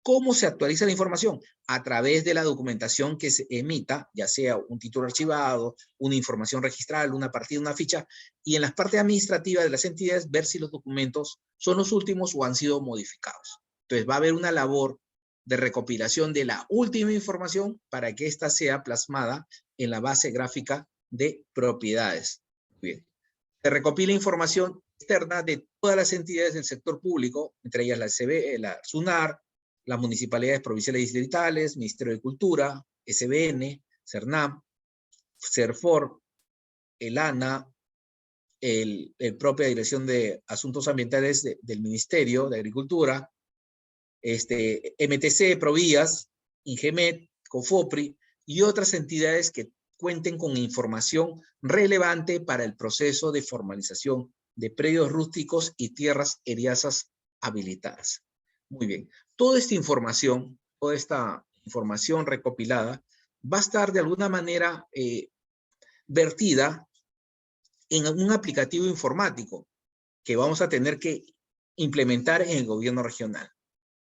¿Cómo se actualiza la información? A través de la documentación que se emita, ya sea un título archivado, una información registral, una partida, una ficha, y en las partes administrativas de las entidades ver si los documentos son los últimos o han sido modificados. Entonces va a haber una labor de recopilación de la última información para que ésta sea plasmada en la base gráfica de propiedades. Bien. Se recopila información externa de todas las entidades del sector público, entre ellas la SB, la SUNAR, las municipalidades provinciales y distritales, Ministerio de Cultura, SBN, CERNAM, CERFOR, el ANA, el propia Dirección de Asuntos Ambientales del Ministerio de Agricultura, MTC, Provías, INGEMET, COFOPRI y otras entidades que cuenten con información relevante para el proceso de formalización de predios rústicos y tierras eriazas habilitadas. Muy bien. Toda esta información recopilada va a estar de alguna manera vertida en un aplicativo informático que vamos a tener que implementar en el gobierno regional.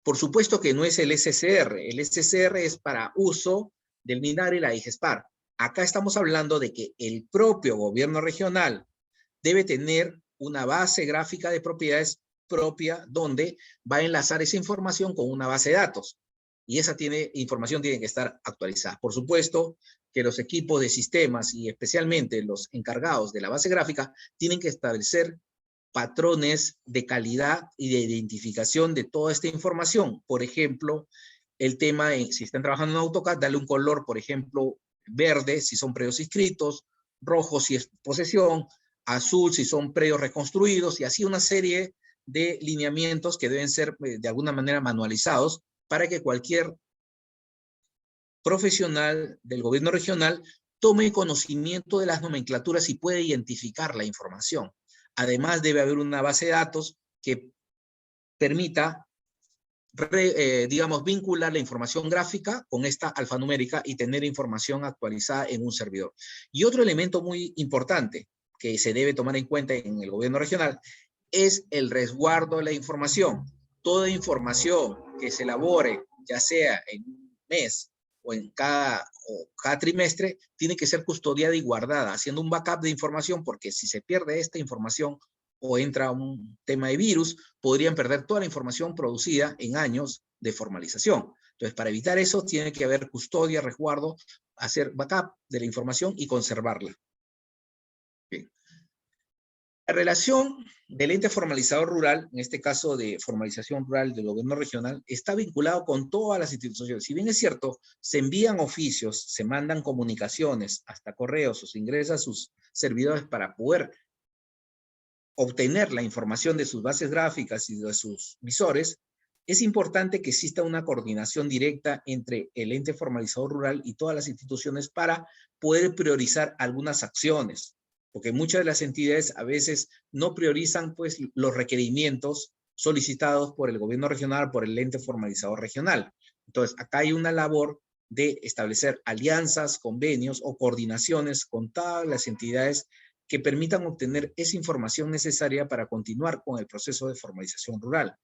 Por supuesto que no es el SCR. El SCR es para uso del MINAR y la IGESPAR. Acá estamos hablando de que el propio gobierno regional debe tener una base gráfica de propiedades propia donde va a enlazar esa información con una base de datos. Y esa información tiene que estar actualizada. Por supuesto que los equipos de sistemas y especialmente los encargados de la base gráfica tienen que establecer patrones de calidad y de identificación de toda esta información. Por ejemplo, el tema, si están trabajando en AutoCAD, darle un color, por ejemplo, verde si son predios inscritos, rojo si es posesión, azul si son predios reconstruidos, y así una serie de lineamientos que deben ser de alguna manera manualizados para que cualquier profesional del gobierno regional tome conocimiento de las nomenclaturas y pueda identificar la información. Además, debe haber una base de datos que permita, digamos, vincular la información gráfica con esta alfanumérica y tener información actualizada en un servidor. Y otro elemento muy importante que se debe tomar en cuenta en el gobierno regional es el resguardo de la información. Toda información que se elabore, ya sea en un mes o en cada trimestre, tiene que ser custodiada y guardada, haciendo un backup de información, porque si se pierde esta información o entra un tema de virus, podrían perder toda la información producida en años de formalización. Entonces, para evitar eso, tiene que haber custodia, resguardo, hacer backup de la información y conservarla. Bien. La relación del ente formalizador rural, en este caso de formalización rural del gobierno regional, está vinculado con todas las instituciones. Si bien es cierto, se envían oficios, se mandan comunicaciones, hasta correos, o se ingresa a sus servidores para poder obtener la información de sus bases gráficas y de sus visores, es importante que exista una coordinación directa entre el ente formalizador rural y todas las instituciones para poder priorizar algunas acciones. porque muchas de las entidades a veces no priorizan pues, los requerimientos solicitados por el gobierno regional, por el ente formalizador regional. Entonces, acá hay una labor de establecer alianzas, convenios o coordinaciones con todas las entidades que permitan obtener esa información necesaria para continuar con el proceso de formalización rural.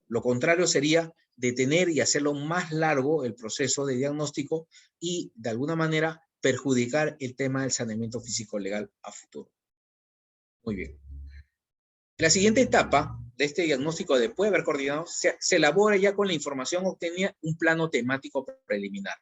Lo contrario sería detener y hacerlo más largo el proceso de diagnóstico y, de alguna manera, perjudicar el tema del saneamiento físico-legal a futuro. Muy bien. La siguiente etapa de este diagnóstico, después de haber coordinado, se elabora ya con la información obtenida un plano temático preliminar.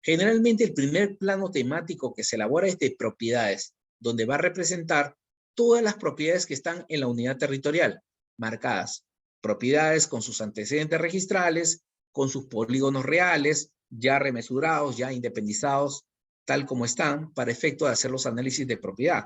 Generalmente el primer plano temático que se elabora es de propiedades, donde va a representar todas las propiedades que están en la unidad territorial, marcadas. Propiedades con sus antecedentes registrales, con sus polígonos reales, ya remesurados, ya independizados, tal como están, para efecto de hacer los análisis de propiedad.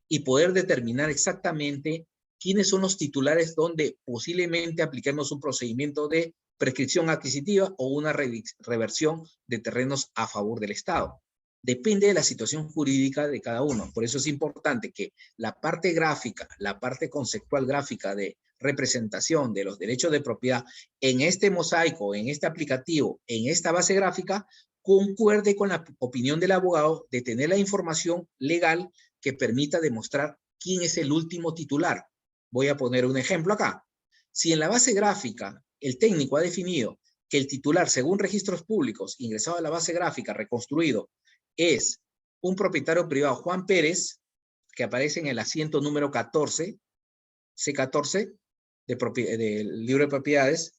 Y poder determinar exactamente quiénes son los titulares donde posiblemente apliquemos un procedimiento de prescripción adquisitiva o una reversión de terrenos a favor del Estado. Depende de la situación jurídica de cada uno. Por eso es importante que la parte gráfica, la parte conceptual gráfica de representación de los derechos de propiedad en este mosaico, en este aplicativo, en esta base gráfica, concuerde con la opinión del abogado de tener la información legal que permita demostrar quién es el último titular. Voy a poner un ejemplo acá. Si en la base gráfica el técnico ha definido que el titular, según registros públicos, ingresado a la base gráfica, reconstruido, es un propietario privado, Juan Pérez, que aparece en el asiento número 14, C14, del libro de propiedades,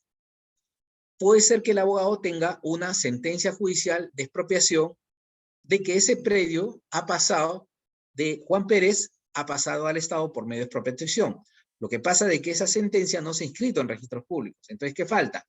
puede ser que el abogado tenga una sentencia judicial de expropiación de que ese predio ha pasado de Juan Pérez, ha pasado al Estado por medio de expropiación. Lo que pasa es que esa sentencia no se ha inscrito en registros públicos. Entonces, ¿qué falta?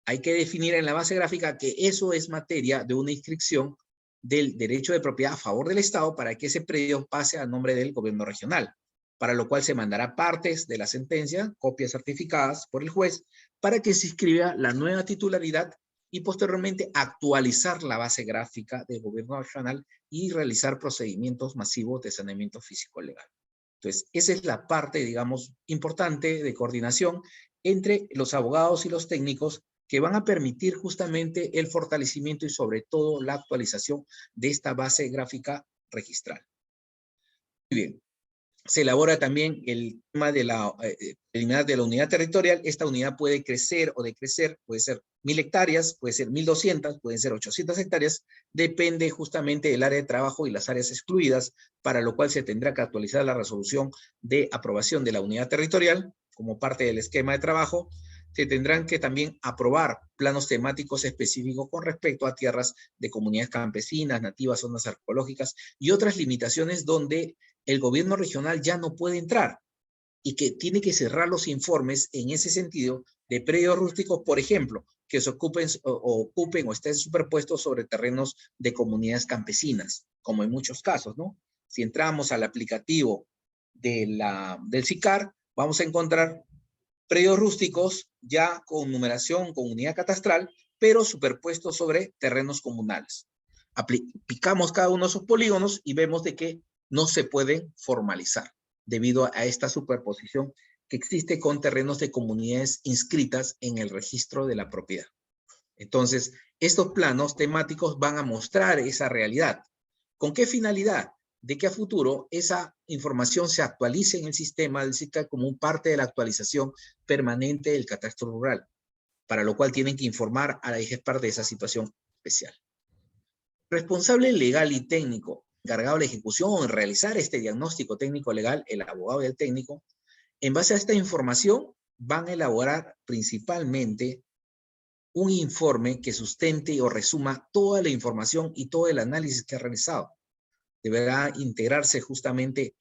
Hay que definir en la base gráfica que eso es materia de una inscripción del derecho de propiedad a favor del Estado para que ese predio pase a nombre del gobierno regional, para lo cual se mandará partes de la sentencia, copias certificadas por el juez, para que se inscriba la nueva titularidad y posteriormente actualizar la base gráfica del gobierno regional y realizar procedimientos masivos de saneamiento físico-legal. Entonces, esa es la parte, digamos, importante de coordinación entre los abogados y los técnicos que van a permitir justamente el fortalecimiento y sobre todo la actualización de esta base gráfica registral. Muy bien. Se elabora también el tema de la preliminar de la unidad territorial. Esta unidad puede crecer o decrecer, puede ser 1000 hectáreas, puede ser 1200, pueden ser 800 hectáreas, depende justamente del área de trabajo y las áreas excluidas, para lo cual se tendrá que actualizar la resolución de aprobación de la unidad territorial como parte del esquema de trabajo. Se tendrán que también aprobar planos temáticos específicos con respecto a tierras de comunidades campesinas, nativas, zonas arqueológicas y otras limitaciones donde el gobierno regional ya no puede entrar y que tiene que cerrar los informes en ese sentido de predios rústicos, por ejemplo, que se ocupen o estén superpuestos sobre terrenos de comunidades campesinas, como en muchos casos, ¿no? Si entramos al aplicativo del SICAR, vamos a encontrar predios rústicos ya con numeración, con unidad catastral, pero superpuestos sobre terrenos comunales. Picamos cada uno de esos polígonos y vemos de que no se pueden formalizar debido a esta superposición que existe con terrenos de comunidades inscritas en el registro de la propiedad. Entonces, estos planos temáticos van a mostrar esa realidad. ¿Con qué finalidad? De que a futuro esa información se actualice en el sistema del SICAR como parte de la actualización permanente del catastro rural, para lo cual tienen que informar a la IGESPAR de esa situación especial. Responsable legal y técnico encargado de la ejecución o en realizar este diagnóstico técnico legal, el abogado y el técnico, en base a esta información van a elaborar principalmente un informe que sustente o resuma toda la información y todo el análisis que ha realizado. Deberá integrarse justamente,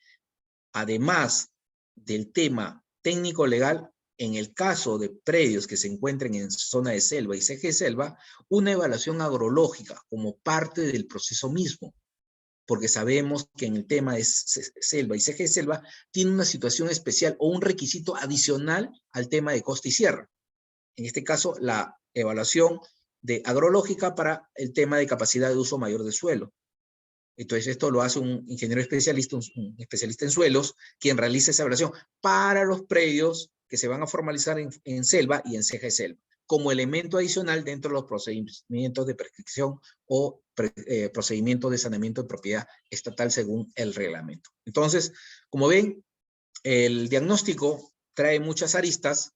además del tema técnico legal, en el caso de predios que se encuentren en zona de selva y CG selva, una evaluación agrológica como parte del proceso mismo, porque sabemos que en el tema de selva y CG selva tiene una situación especial o un requisito adicional al tema de costa y sierra. En este caso, la evaluación agrológica para el tema de capacidad de uso mayor de suelo. Entonces esto lo hace un ingeniero especialista, un especialista en suelos, quien realiza esa evaluación para los predios que se van a formalizar en selva y en ceja de selva, como elemento adicional dentro de los procedimientos de prescripción o procedimientos de saneamiento de propiedad estatal según el reglamento. Entonces, como ven, el diagnóstico trae muchas aristas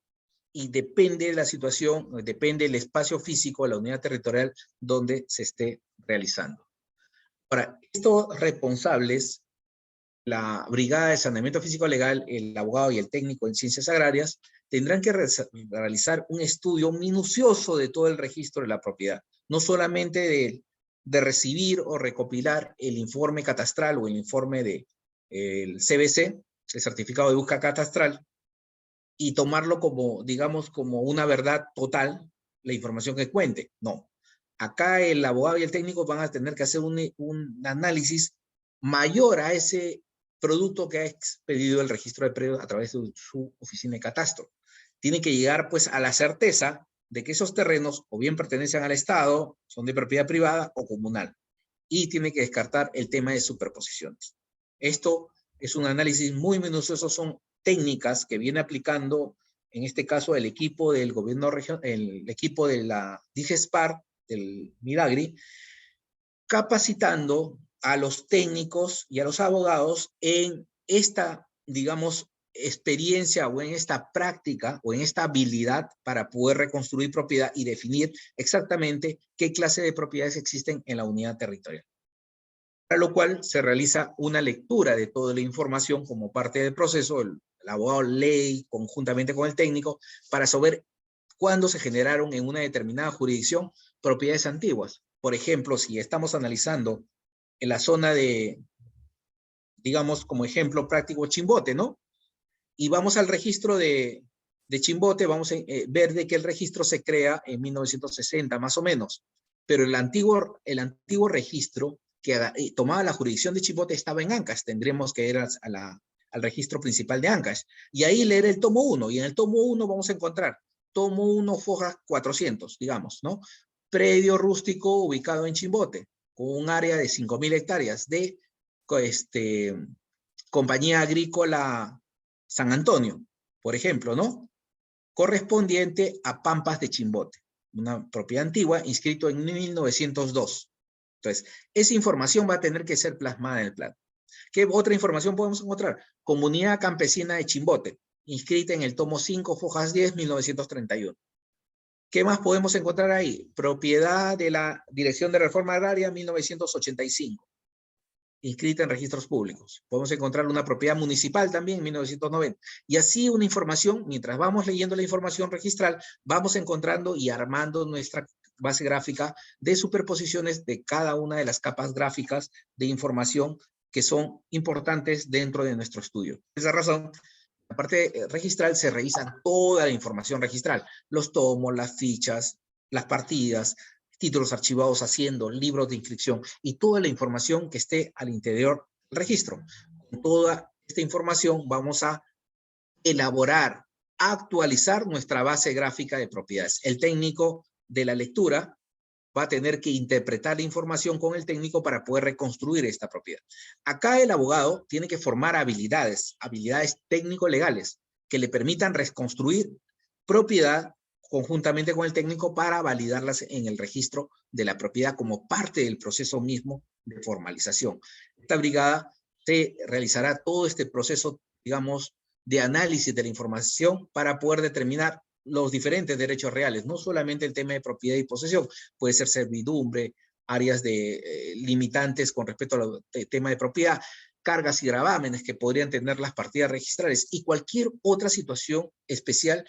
y depende de la situación, depende del espacio físico de la unidad territorial donde se esté realizando. Ahora, estos responsables, la Brigada de Saneamiento Físico Legal, el abogado y el técnico en ciencias agrarias, tendrán que realizar un estudio minucioso de todo el registro de la propiedad, no solamente de recibir o recopilar el informe catastral o el informe del CBC, el certificado de búsqueda catastral, y tomarlo como, digamos, como una verdad total, la información que cuente. No. Acá el abogado y el técnico van a tener que hacer un análisis mayor a ese producto que ha expedido el registro de predios a través de su oficina de catastro. Tiene que llegar pues a la certeza de que esos terrenos o bien pertenecen al Estado, son de propiedad privada o comunal. Y tiene que descartar el tema de superposiciones. Esto es un análisis muy minucioso, son técnicas que viene aplicando, en este caso, el equipo del gobierno regional, el equipo de la DIGESPAR, del Midagri, capacitando a los técnicos y a los abogados en esta, digamos, experiencia o en esta práctica o en esta habilidad para poder reconstruir propiedad y definir exactamente qué clase de propiedades existen en la unidad territorial. Para lo cual se realiza una lectura de toda la información como parte del proceso, el abogado lee conjuntamente con el técnico para saber cuándo se generaron en una determinada jurisdicción propiedades antiguas. Por ejemplo, si estamos analizando en la zona de, digamos, como ejemplo práctico, Chimbote, ¿no? Y vamos al registro de Chimbote, vamos a ver de que el registro se crea en 1960, más o menos. Pero el antiguo registro que tomaba la jurisdicción de Chimbote estaba en Ancash. Tendríamos que ir al registro principal de Ancash. Y ahí leer el tomo 1. Y en el tomo 1 vamos a encontrar tomo 1, foja 400, digamos, ¿no? Predio rústico ubicado en Chimbote, con un área de 5.000 hectáreas de compañía agrícola San Antonio, por ejemplo, ¿no? Correspondiente a Pampas de Chimbote, una propiedad antigua inscrito en 1902. Entonces, esa información va a tener que ser plasmada en el plan. ¿Qué otra información podemos encontrar? Comunidad Campesina de Chimbote, inscrita en el tomo 5, fojas 10, 1931. ¿Qué más podemos encontrar ahí? Propiedad de la Dirección de Reforma Agraria, 1985. Inscrita en registros públicos. Podemos encontrar una propiedad municipal también en 1990. Y así una información, mientras vamos leyendo la información registral, vamos encontrando y armando nuestra base gráfica de superposiciones de cada una de las capas gráficas de información que son importantes dentro de nuestro estudio. Por esa razón, la parte registral se revisa toda la información registral, los tomos, las fichas, las partidas, títulos archivados haciendo, libros de inscripción y toda la información que esté al interior del registro. Con toda esta información vamos a elaborar, actualizar nuestra base gráfica de propiedades. El técnico de la lectura va a tener que interpretar la información con el técnico para poder reconstruir esta propiedad. Acá el abogado tiene que formar habilidades técnico-legales que le permitan reconstruir propiedad conjuntamente con el técnico para validarlas en el registro de la propiedad como parte del proceso mismo de formalización. Esta brigada se realizará todo este proceso, digamos, de análisis de la información para poder determinar los diferentes derechos reales, no solamente el tema de propiedad y posesión, puede ser servidumbre, áreas de limitantes con respecto al tema de propiedad, cargas y gravámenes que podrían tener las partidas registrales y cualquier otra situación especial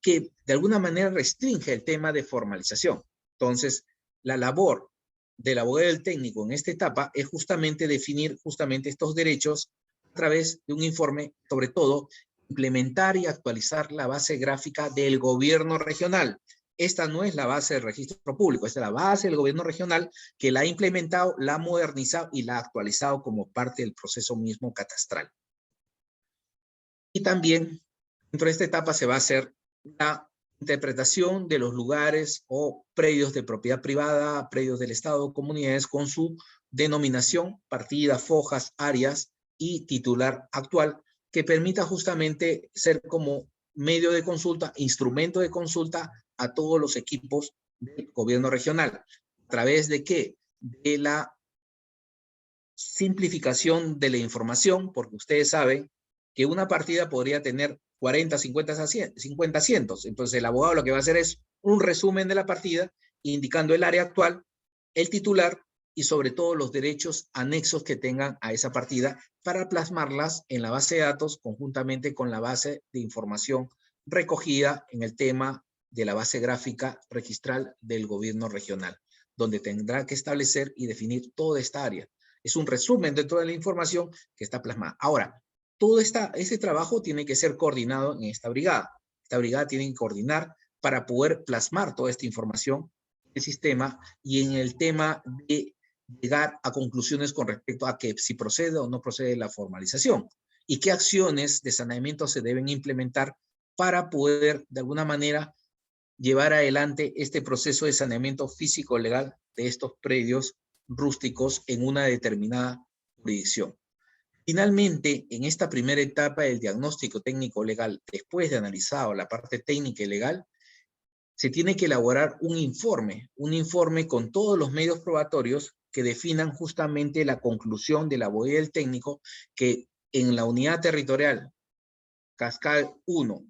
que de alguna manera restringe el tema de formalización. Entonces, la labor del abogado y del técnico en esta etapa es justamente definir justamente estos derechos a través de un informe, sobre todo, implementar y actualizar la base gráfica del gobierno regional. Esta no es la base del registro público, esta es la base del gobierno regional que la ha implementado, la ha modernizado y la ha actualizado como parte del proceso mismo catastral. Y también, dentro de esta etapa se va a hacer la interpretación de los lugares o predios de propiedad privada, predios del Estado, comunidades con su denominación, partida, fojas, áreas y titular actual, que permita justamente ser como medio de consulta, instrumento de consulta a todos los equipos del gobierno regional. ¿A través de qué? De la simplificación de la información, porque ustedes saben que una partida podría tener 40, 50 asientos. Entonces el abogado lo que va a hacer es un resumen de la partida, indicando el área actual, el titular y sobre todo los derechos anexos que tengan a esa partida para plasmarlas en la base de datos conjuntamente con la base de información recogida en el tema de la base gráfica registral del gobierno regional, donde tendrá que establecer y definir toda esta área. Es un resumen de toda la información que está plasmada. Ahora, todo ese trabajo tiene que ser coordinado en esta brigada. Esta brigada tiene que coordinar para poder plasmar toda esta información en el sistema y en el tema de llegar a conclusiones con respecto a que si procede o no procede la formalización y qué acciones de saneamiento se deben implementar para poder, de alguna manera, llevar adelante este proceso de saneamiento físico-legal de estos predios rústicos en una determinada jurisdicción. Finalmente, en esta primera etapa del diagnóstico técnico legal, después de analizado la parte técnica y legal, se tiene que elaborar un informe con todos los medios probatorios que definan justamente la conclusión de la abogacía del técnico que en la unidad territorial Cascal 1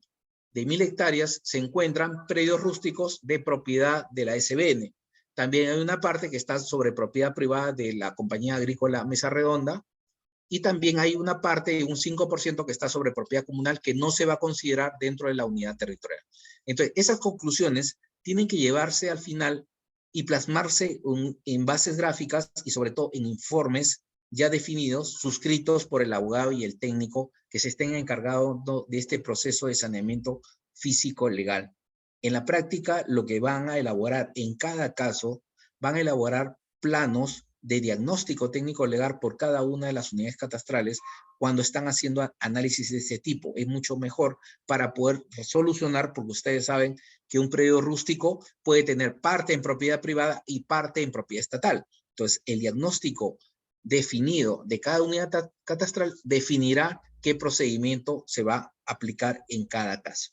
de 1000 hectáreas se encuentran predios rústicos de propiedad de la SBN. También hay una parte que está sobre propiedad privada de la compañía agrícola Mesa Redonda y también hay una parte, un 5% que está sobre propiedad comunal que no se va a considerar dentro de la unidad territorial. Entonces, esas conclusiones tienen que llevarse al final y plasmarse en bases gráficas y sobre todo en informes ya definidos, suscritos por el abogado y el técnico que se estén encargados de este proceso de saneamiento físico legal. En la práctica, lo que van a elaborar en cada caso, van a elaborar planos de diagnóstico técnico legal por cada una de las unidades catastrales cuando están haciendo análisis de ese tipo. Es mucho mejor para poder solucionar, porque ustedes saben que un predio rústico puede tener parte en propiedad privada y parte en propiedad estatal. Entonces, el diagnóstico definido de cada unidad catastral definirá qué procedimiento se va a aplicar en cada caso.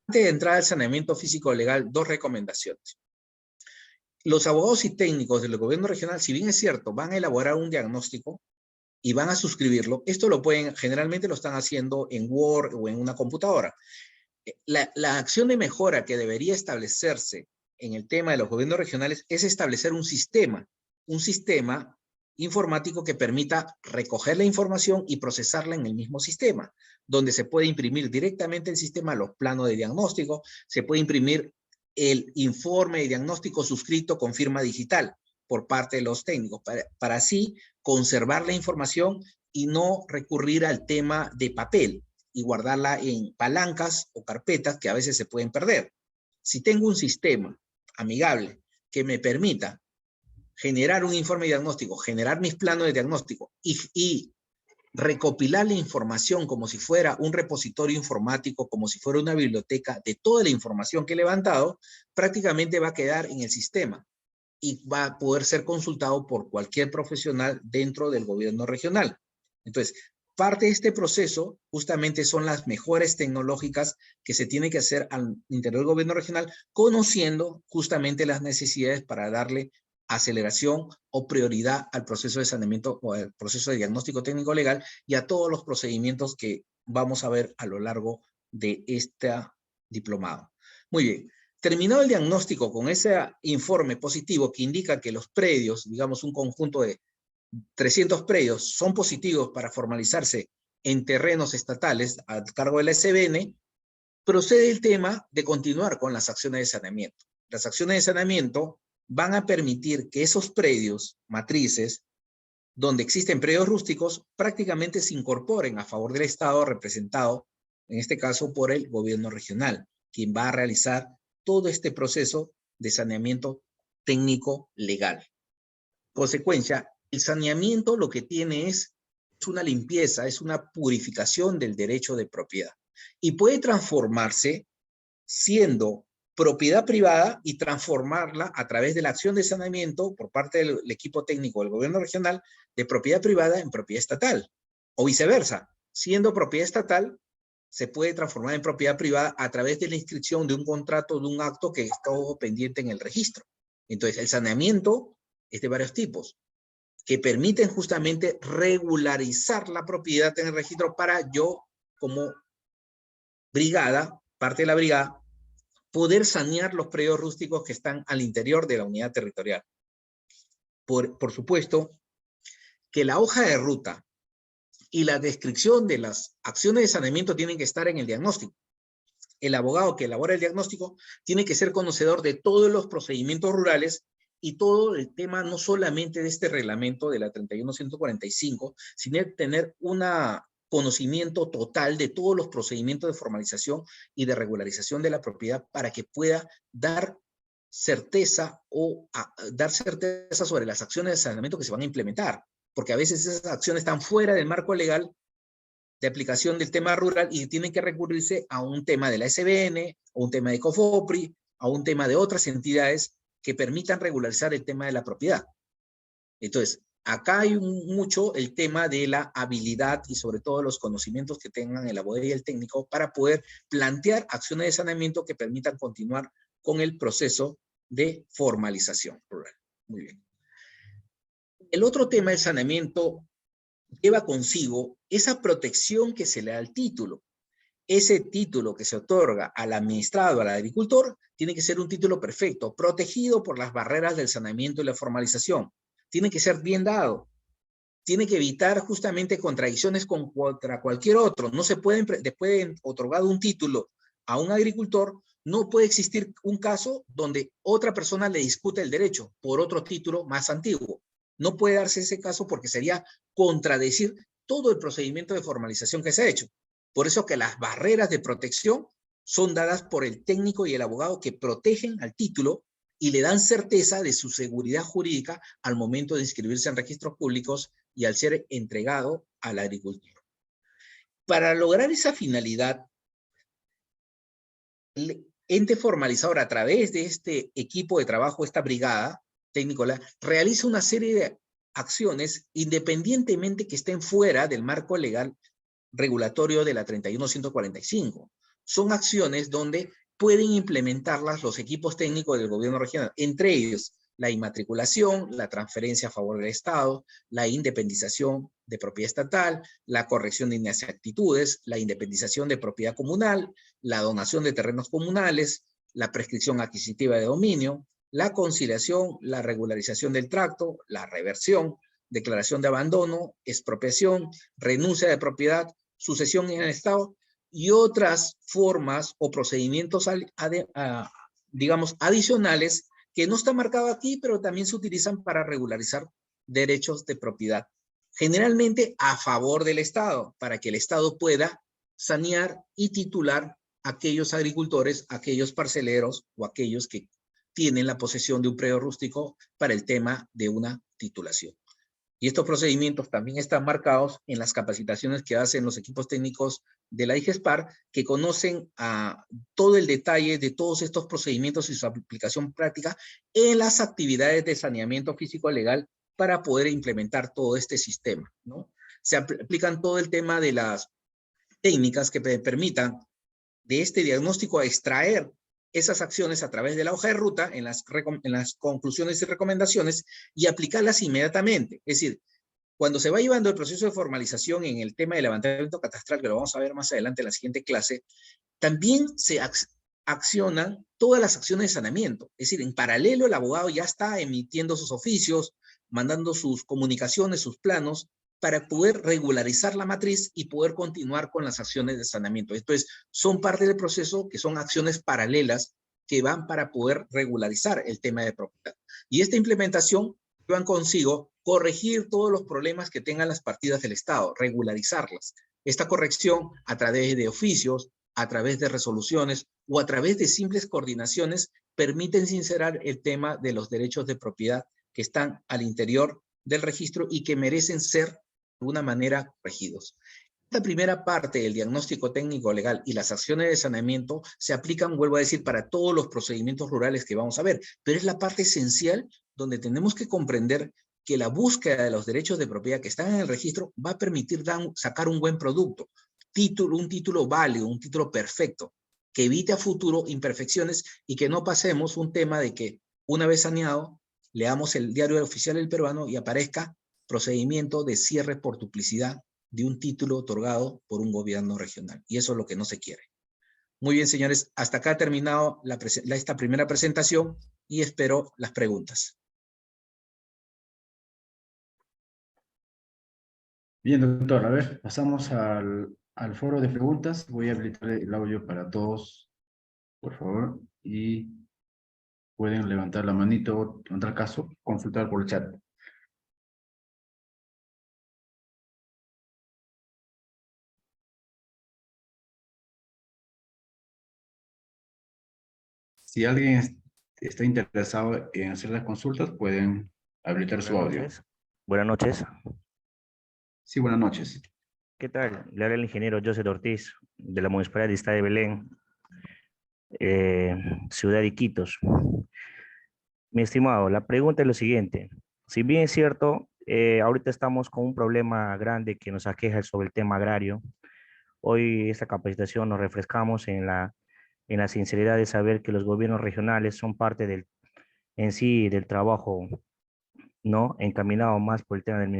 Antes de entrar al saneamiento físico legal, dos recomendaciones. Los abogados y técnicos del gobierno regional, si bien es cierto, van a elaborar un diagnóstico y van a suscribirlo, esto lo pueden, generalmente lo están haciendo en Word o en una computadora. La acción de mejora que debería establecerse en el tema de los gobiernos regionales es establecer un sistema informático que permita recoger la información y procesarla en el mismo sistema, donde se puede imprimir directamente el sistema los planos de diagnóstico, se puede imprimir el informe de diagnóstico suscrito con firma digital por parte de los técnicos, para así conservar la información y no recurrir al tema de papel y guardarla en palancas o carpetas que a veces se pueden perder. Si tengo un sistema amigable que me permita generar un informe diagnóstico, generar mis planos de diagnóstico y recopilar la información como si fuera un repositorio informático, como si fuera una biblioteca de toda la información que he levantado, prácticamente va a quedar en el sistema y va a poder ser consultado por cualquier profesional dentro del gobierno regional. Entonces, parte de este proceso justamente son las mejores tecnológicas que se tiene que hacer al interior del gobierno regional, conociendo justamente las necesidades para darle aceleración o prioridad al proceso de saneamiento o al proceso de diagnóstico técnico legal y a todos los procedimientos que vamos a ver a lo largo de este diplomado. Muy bien. Terminado el diagnóstico con ese informe positivo que indica que los predios, digamos un conjunto de 300 predios, son positivos para formalizarse en terrenos estatales a cargo de la SBN, procede el tema de continuar con las acciones de saneamiento. Las acciones de saneamiento van a permitir que esos predios matrices, donde existen predios rústicos, prácticamente se incorporen a favor del Estado representado, en este caso por el gobierno regional, quien va a realizar todo este proceso de saneamiento técnico legal. Consecuencia, el saneamiento lo que tiene es una limpieza, es una purificación del derecho de propiedad y puede transformarse siendo propiedad privada y transformarla a través de la acción de saneamiento por parte del equipo técnico del gobierno regional de propiedad privada en propiedad estatal, o viceversa. Siendo propiedad estatal, se puede transformar en propiedad privada a través de la inscripción de un contrato, de un acto que está pendiente en el registro. Entonces, el saneamiento es de varios tipos, que permiten justamente regularizar la propiedad en el registro para yo, como brigada, parte de la brigada, poder sanear los predios rústicos que están al interior de la unidad territorial. Por supuesto, que la hoja de ruta y la descripción de las acciones de saneamiento tienen que estar en el diagnóstico. El abogado que elabora el diagnóstico tiene que ser conocedor de todos los procedimientos rurales y todo el tema, no solamente de este reglamento de la 31145, sino tener un conocimiento total de todos los procedimientos de formalización y de regularización de la propiedad para que pueda dar certeza sobre las acciones de saneamiento que se van a implementar, porque a veces esas acciones están fuera del marco legal de aplicación del tema rural y tienen que recurrirse a un tema de la SBN, a un tema de COFOPRI, a un tema de otras entidades que permitan regularizar el tema de la propiedad. Entonces, acá hay mucho el tema de la habilidad y sobre todo los conocimientos que tengan el abogado y el técnico para poder plantear acciones de saneamiento que permitan continuar con el proceso de formalización rural. Muy bien. El otro tema del saneamiento lleva consigo esa protección que se le da al título. Ese título que se otorga al administrado, al agricultor, tiene que ser un título perfecto, protegido por las barreras del saneamiento y la formalización. Tiene que ser bien dado. Tiene que evitar justamente contradicciones contra cualquier otro. No se pueden, después de otorgado un título a un agricultor, no puede existir un caso donde otra persona le discute el derecho por otro título más antiguo. No puede darse ese caso porque sería contradecir todo el procedimiento de formalización que se ha hecho. Por eso que las barreras de protección son dadas por el técnico y el abogado que protegen al título y le dan certeza de su seguridad jurídica al momento de inscribirse en registros públicos y al ser entregado al agricultor. Para lograr esa finalidad, el ente formalizador a través de este equipo de trabajo, esta brigada técnico, realiza una serie de acciones independientemente que estén fuera del marco legal regulatorio de la 31145. Son acciones donde pueden implementarlas los equipos técnicos del gobierno regional, entre ellos la inmatriculación, la transferencia a favor del Estado, la independización de propiedad estatal, la corrección de inexactitudes, la independización de propiedad comunal, la donación de terrenos comunales, la prescripción adquisitiva de dominio, la conciliación, la regularización del tracto, la reversión, declaración de abandono, expropiación, renuncia de propiedad, sucesión en el Estado y otras formas o procedimientos, digamos, adicionales que no están marcados aquí, pero también se utilizan para regularizar derechos de propiedad. Generalmente a favor del Estado, para que el Estado pueda sanear y titular a aquellos agricultores, aquellos parceleros o aquellos que tienen la posesión de un predio rústico para el tema de una titulación. Y estos procedimientos también están marcados en las capacitaciones que hacen los equipos técnicos de la IGESPAR, que conocen todo el detalle de todos estos procedimientos y su aplicación práctica en las actividades de saneamiento físico legal para poder implementar todo este sistema, ¿no? Se aplican todo el tema de las técnicas que permitan de este diagnóstico extraer esas acciones a través de la hoja de ruta en las conclusiones y recomendaciones y aplicarlas inmediatamente. Es decir, cuando se va llevando el proceso de formalización en el tema de levantamiento catastral, que lo vamos a ver más adelante en la siguiente clase, también se accionan todas las acciones de saneamiento. Es decir, en paralelo el abogado ya está emitiendo sus oficios, mandando sus comunicaciones, sus planos, para poder regularizar la matriz y poder continuar con las acciones de saneamiento. Entonces, son parte del proceso que son acciones paralelas que van para poder regularizar el tema de propiedad. Y esta implementación llevan consigo corregir todos los problemas que tengan las partidas del Estado, regularizarlas. Esta corrección a través de oficios, a través de resoluciones o a través de simples coordinaciones permiten sincerar el tema de los derechos de propiedad que están al interior del registro y que merecen ser de alguna manera regidos. Esta primera parte del diagnóstico técnico legal y las acciones de saneamiento se aplican, vuelvo a decir, para todos los procedimientos rurales que vamos a ver, pero es la parte esencial donde tenemos que comprender que la búsqueda de los derechos de propiedad que están en el registro va a permitir sacar un buen producto, un título válido, un título perfecto, que evite a futuro imperfecciones y que no pasemos un tema de que una vez saneado, leamos el diario oficial del peruano y aparezca procedimiento de cierre por duplicidad de un título otorgado por un gobierno regional. Y eso es lo que no se quiere. Muy bien, señores, hasta acá ha terminado esta primera presentación y espero las preguntas. Bien, doctor, a ver, pasamos al foro de preguntas. Voy a habilitar el audio para todos, por favor, y pueden levantar la manito, en tal caso, consultar por el chat. Si alguien está interesado en hacer las consultas, pueden habilitar su audio. Buenas noches. Sí, buenas noches. ¿Qué tal? Le habla el ingeniero José Ortiz, de la Municipalidad de Estado de Belén, Ciudad de Iquitos. Mi estimado, la pregunta es lo siguiente. Si bien es cierto, ahorita estamos con un problema grande que nos aqueja sobre el tema agrario, hoy esta capacitación nos refrescamos en la sinceridad de saber que los gobiernos regionales son parte en sí del trabajo, ¿no? Encaminado más por el tema del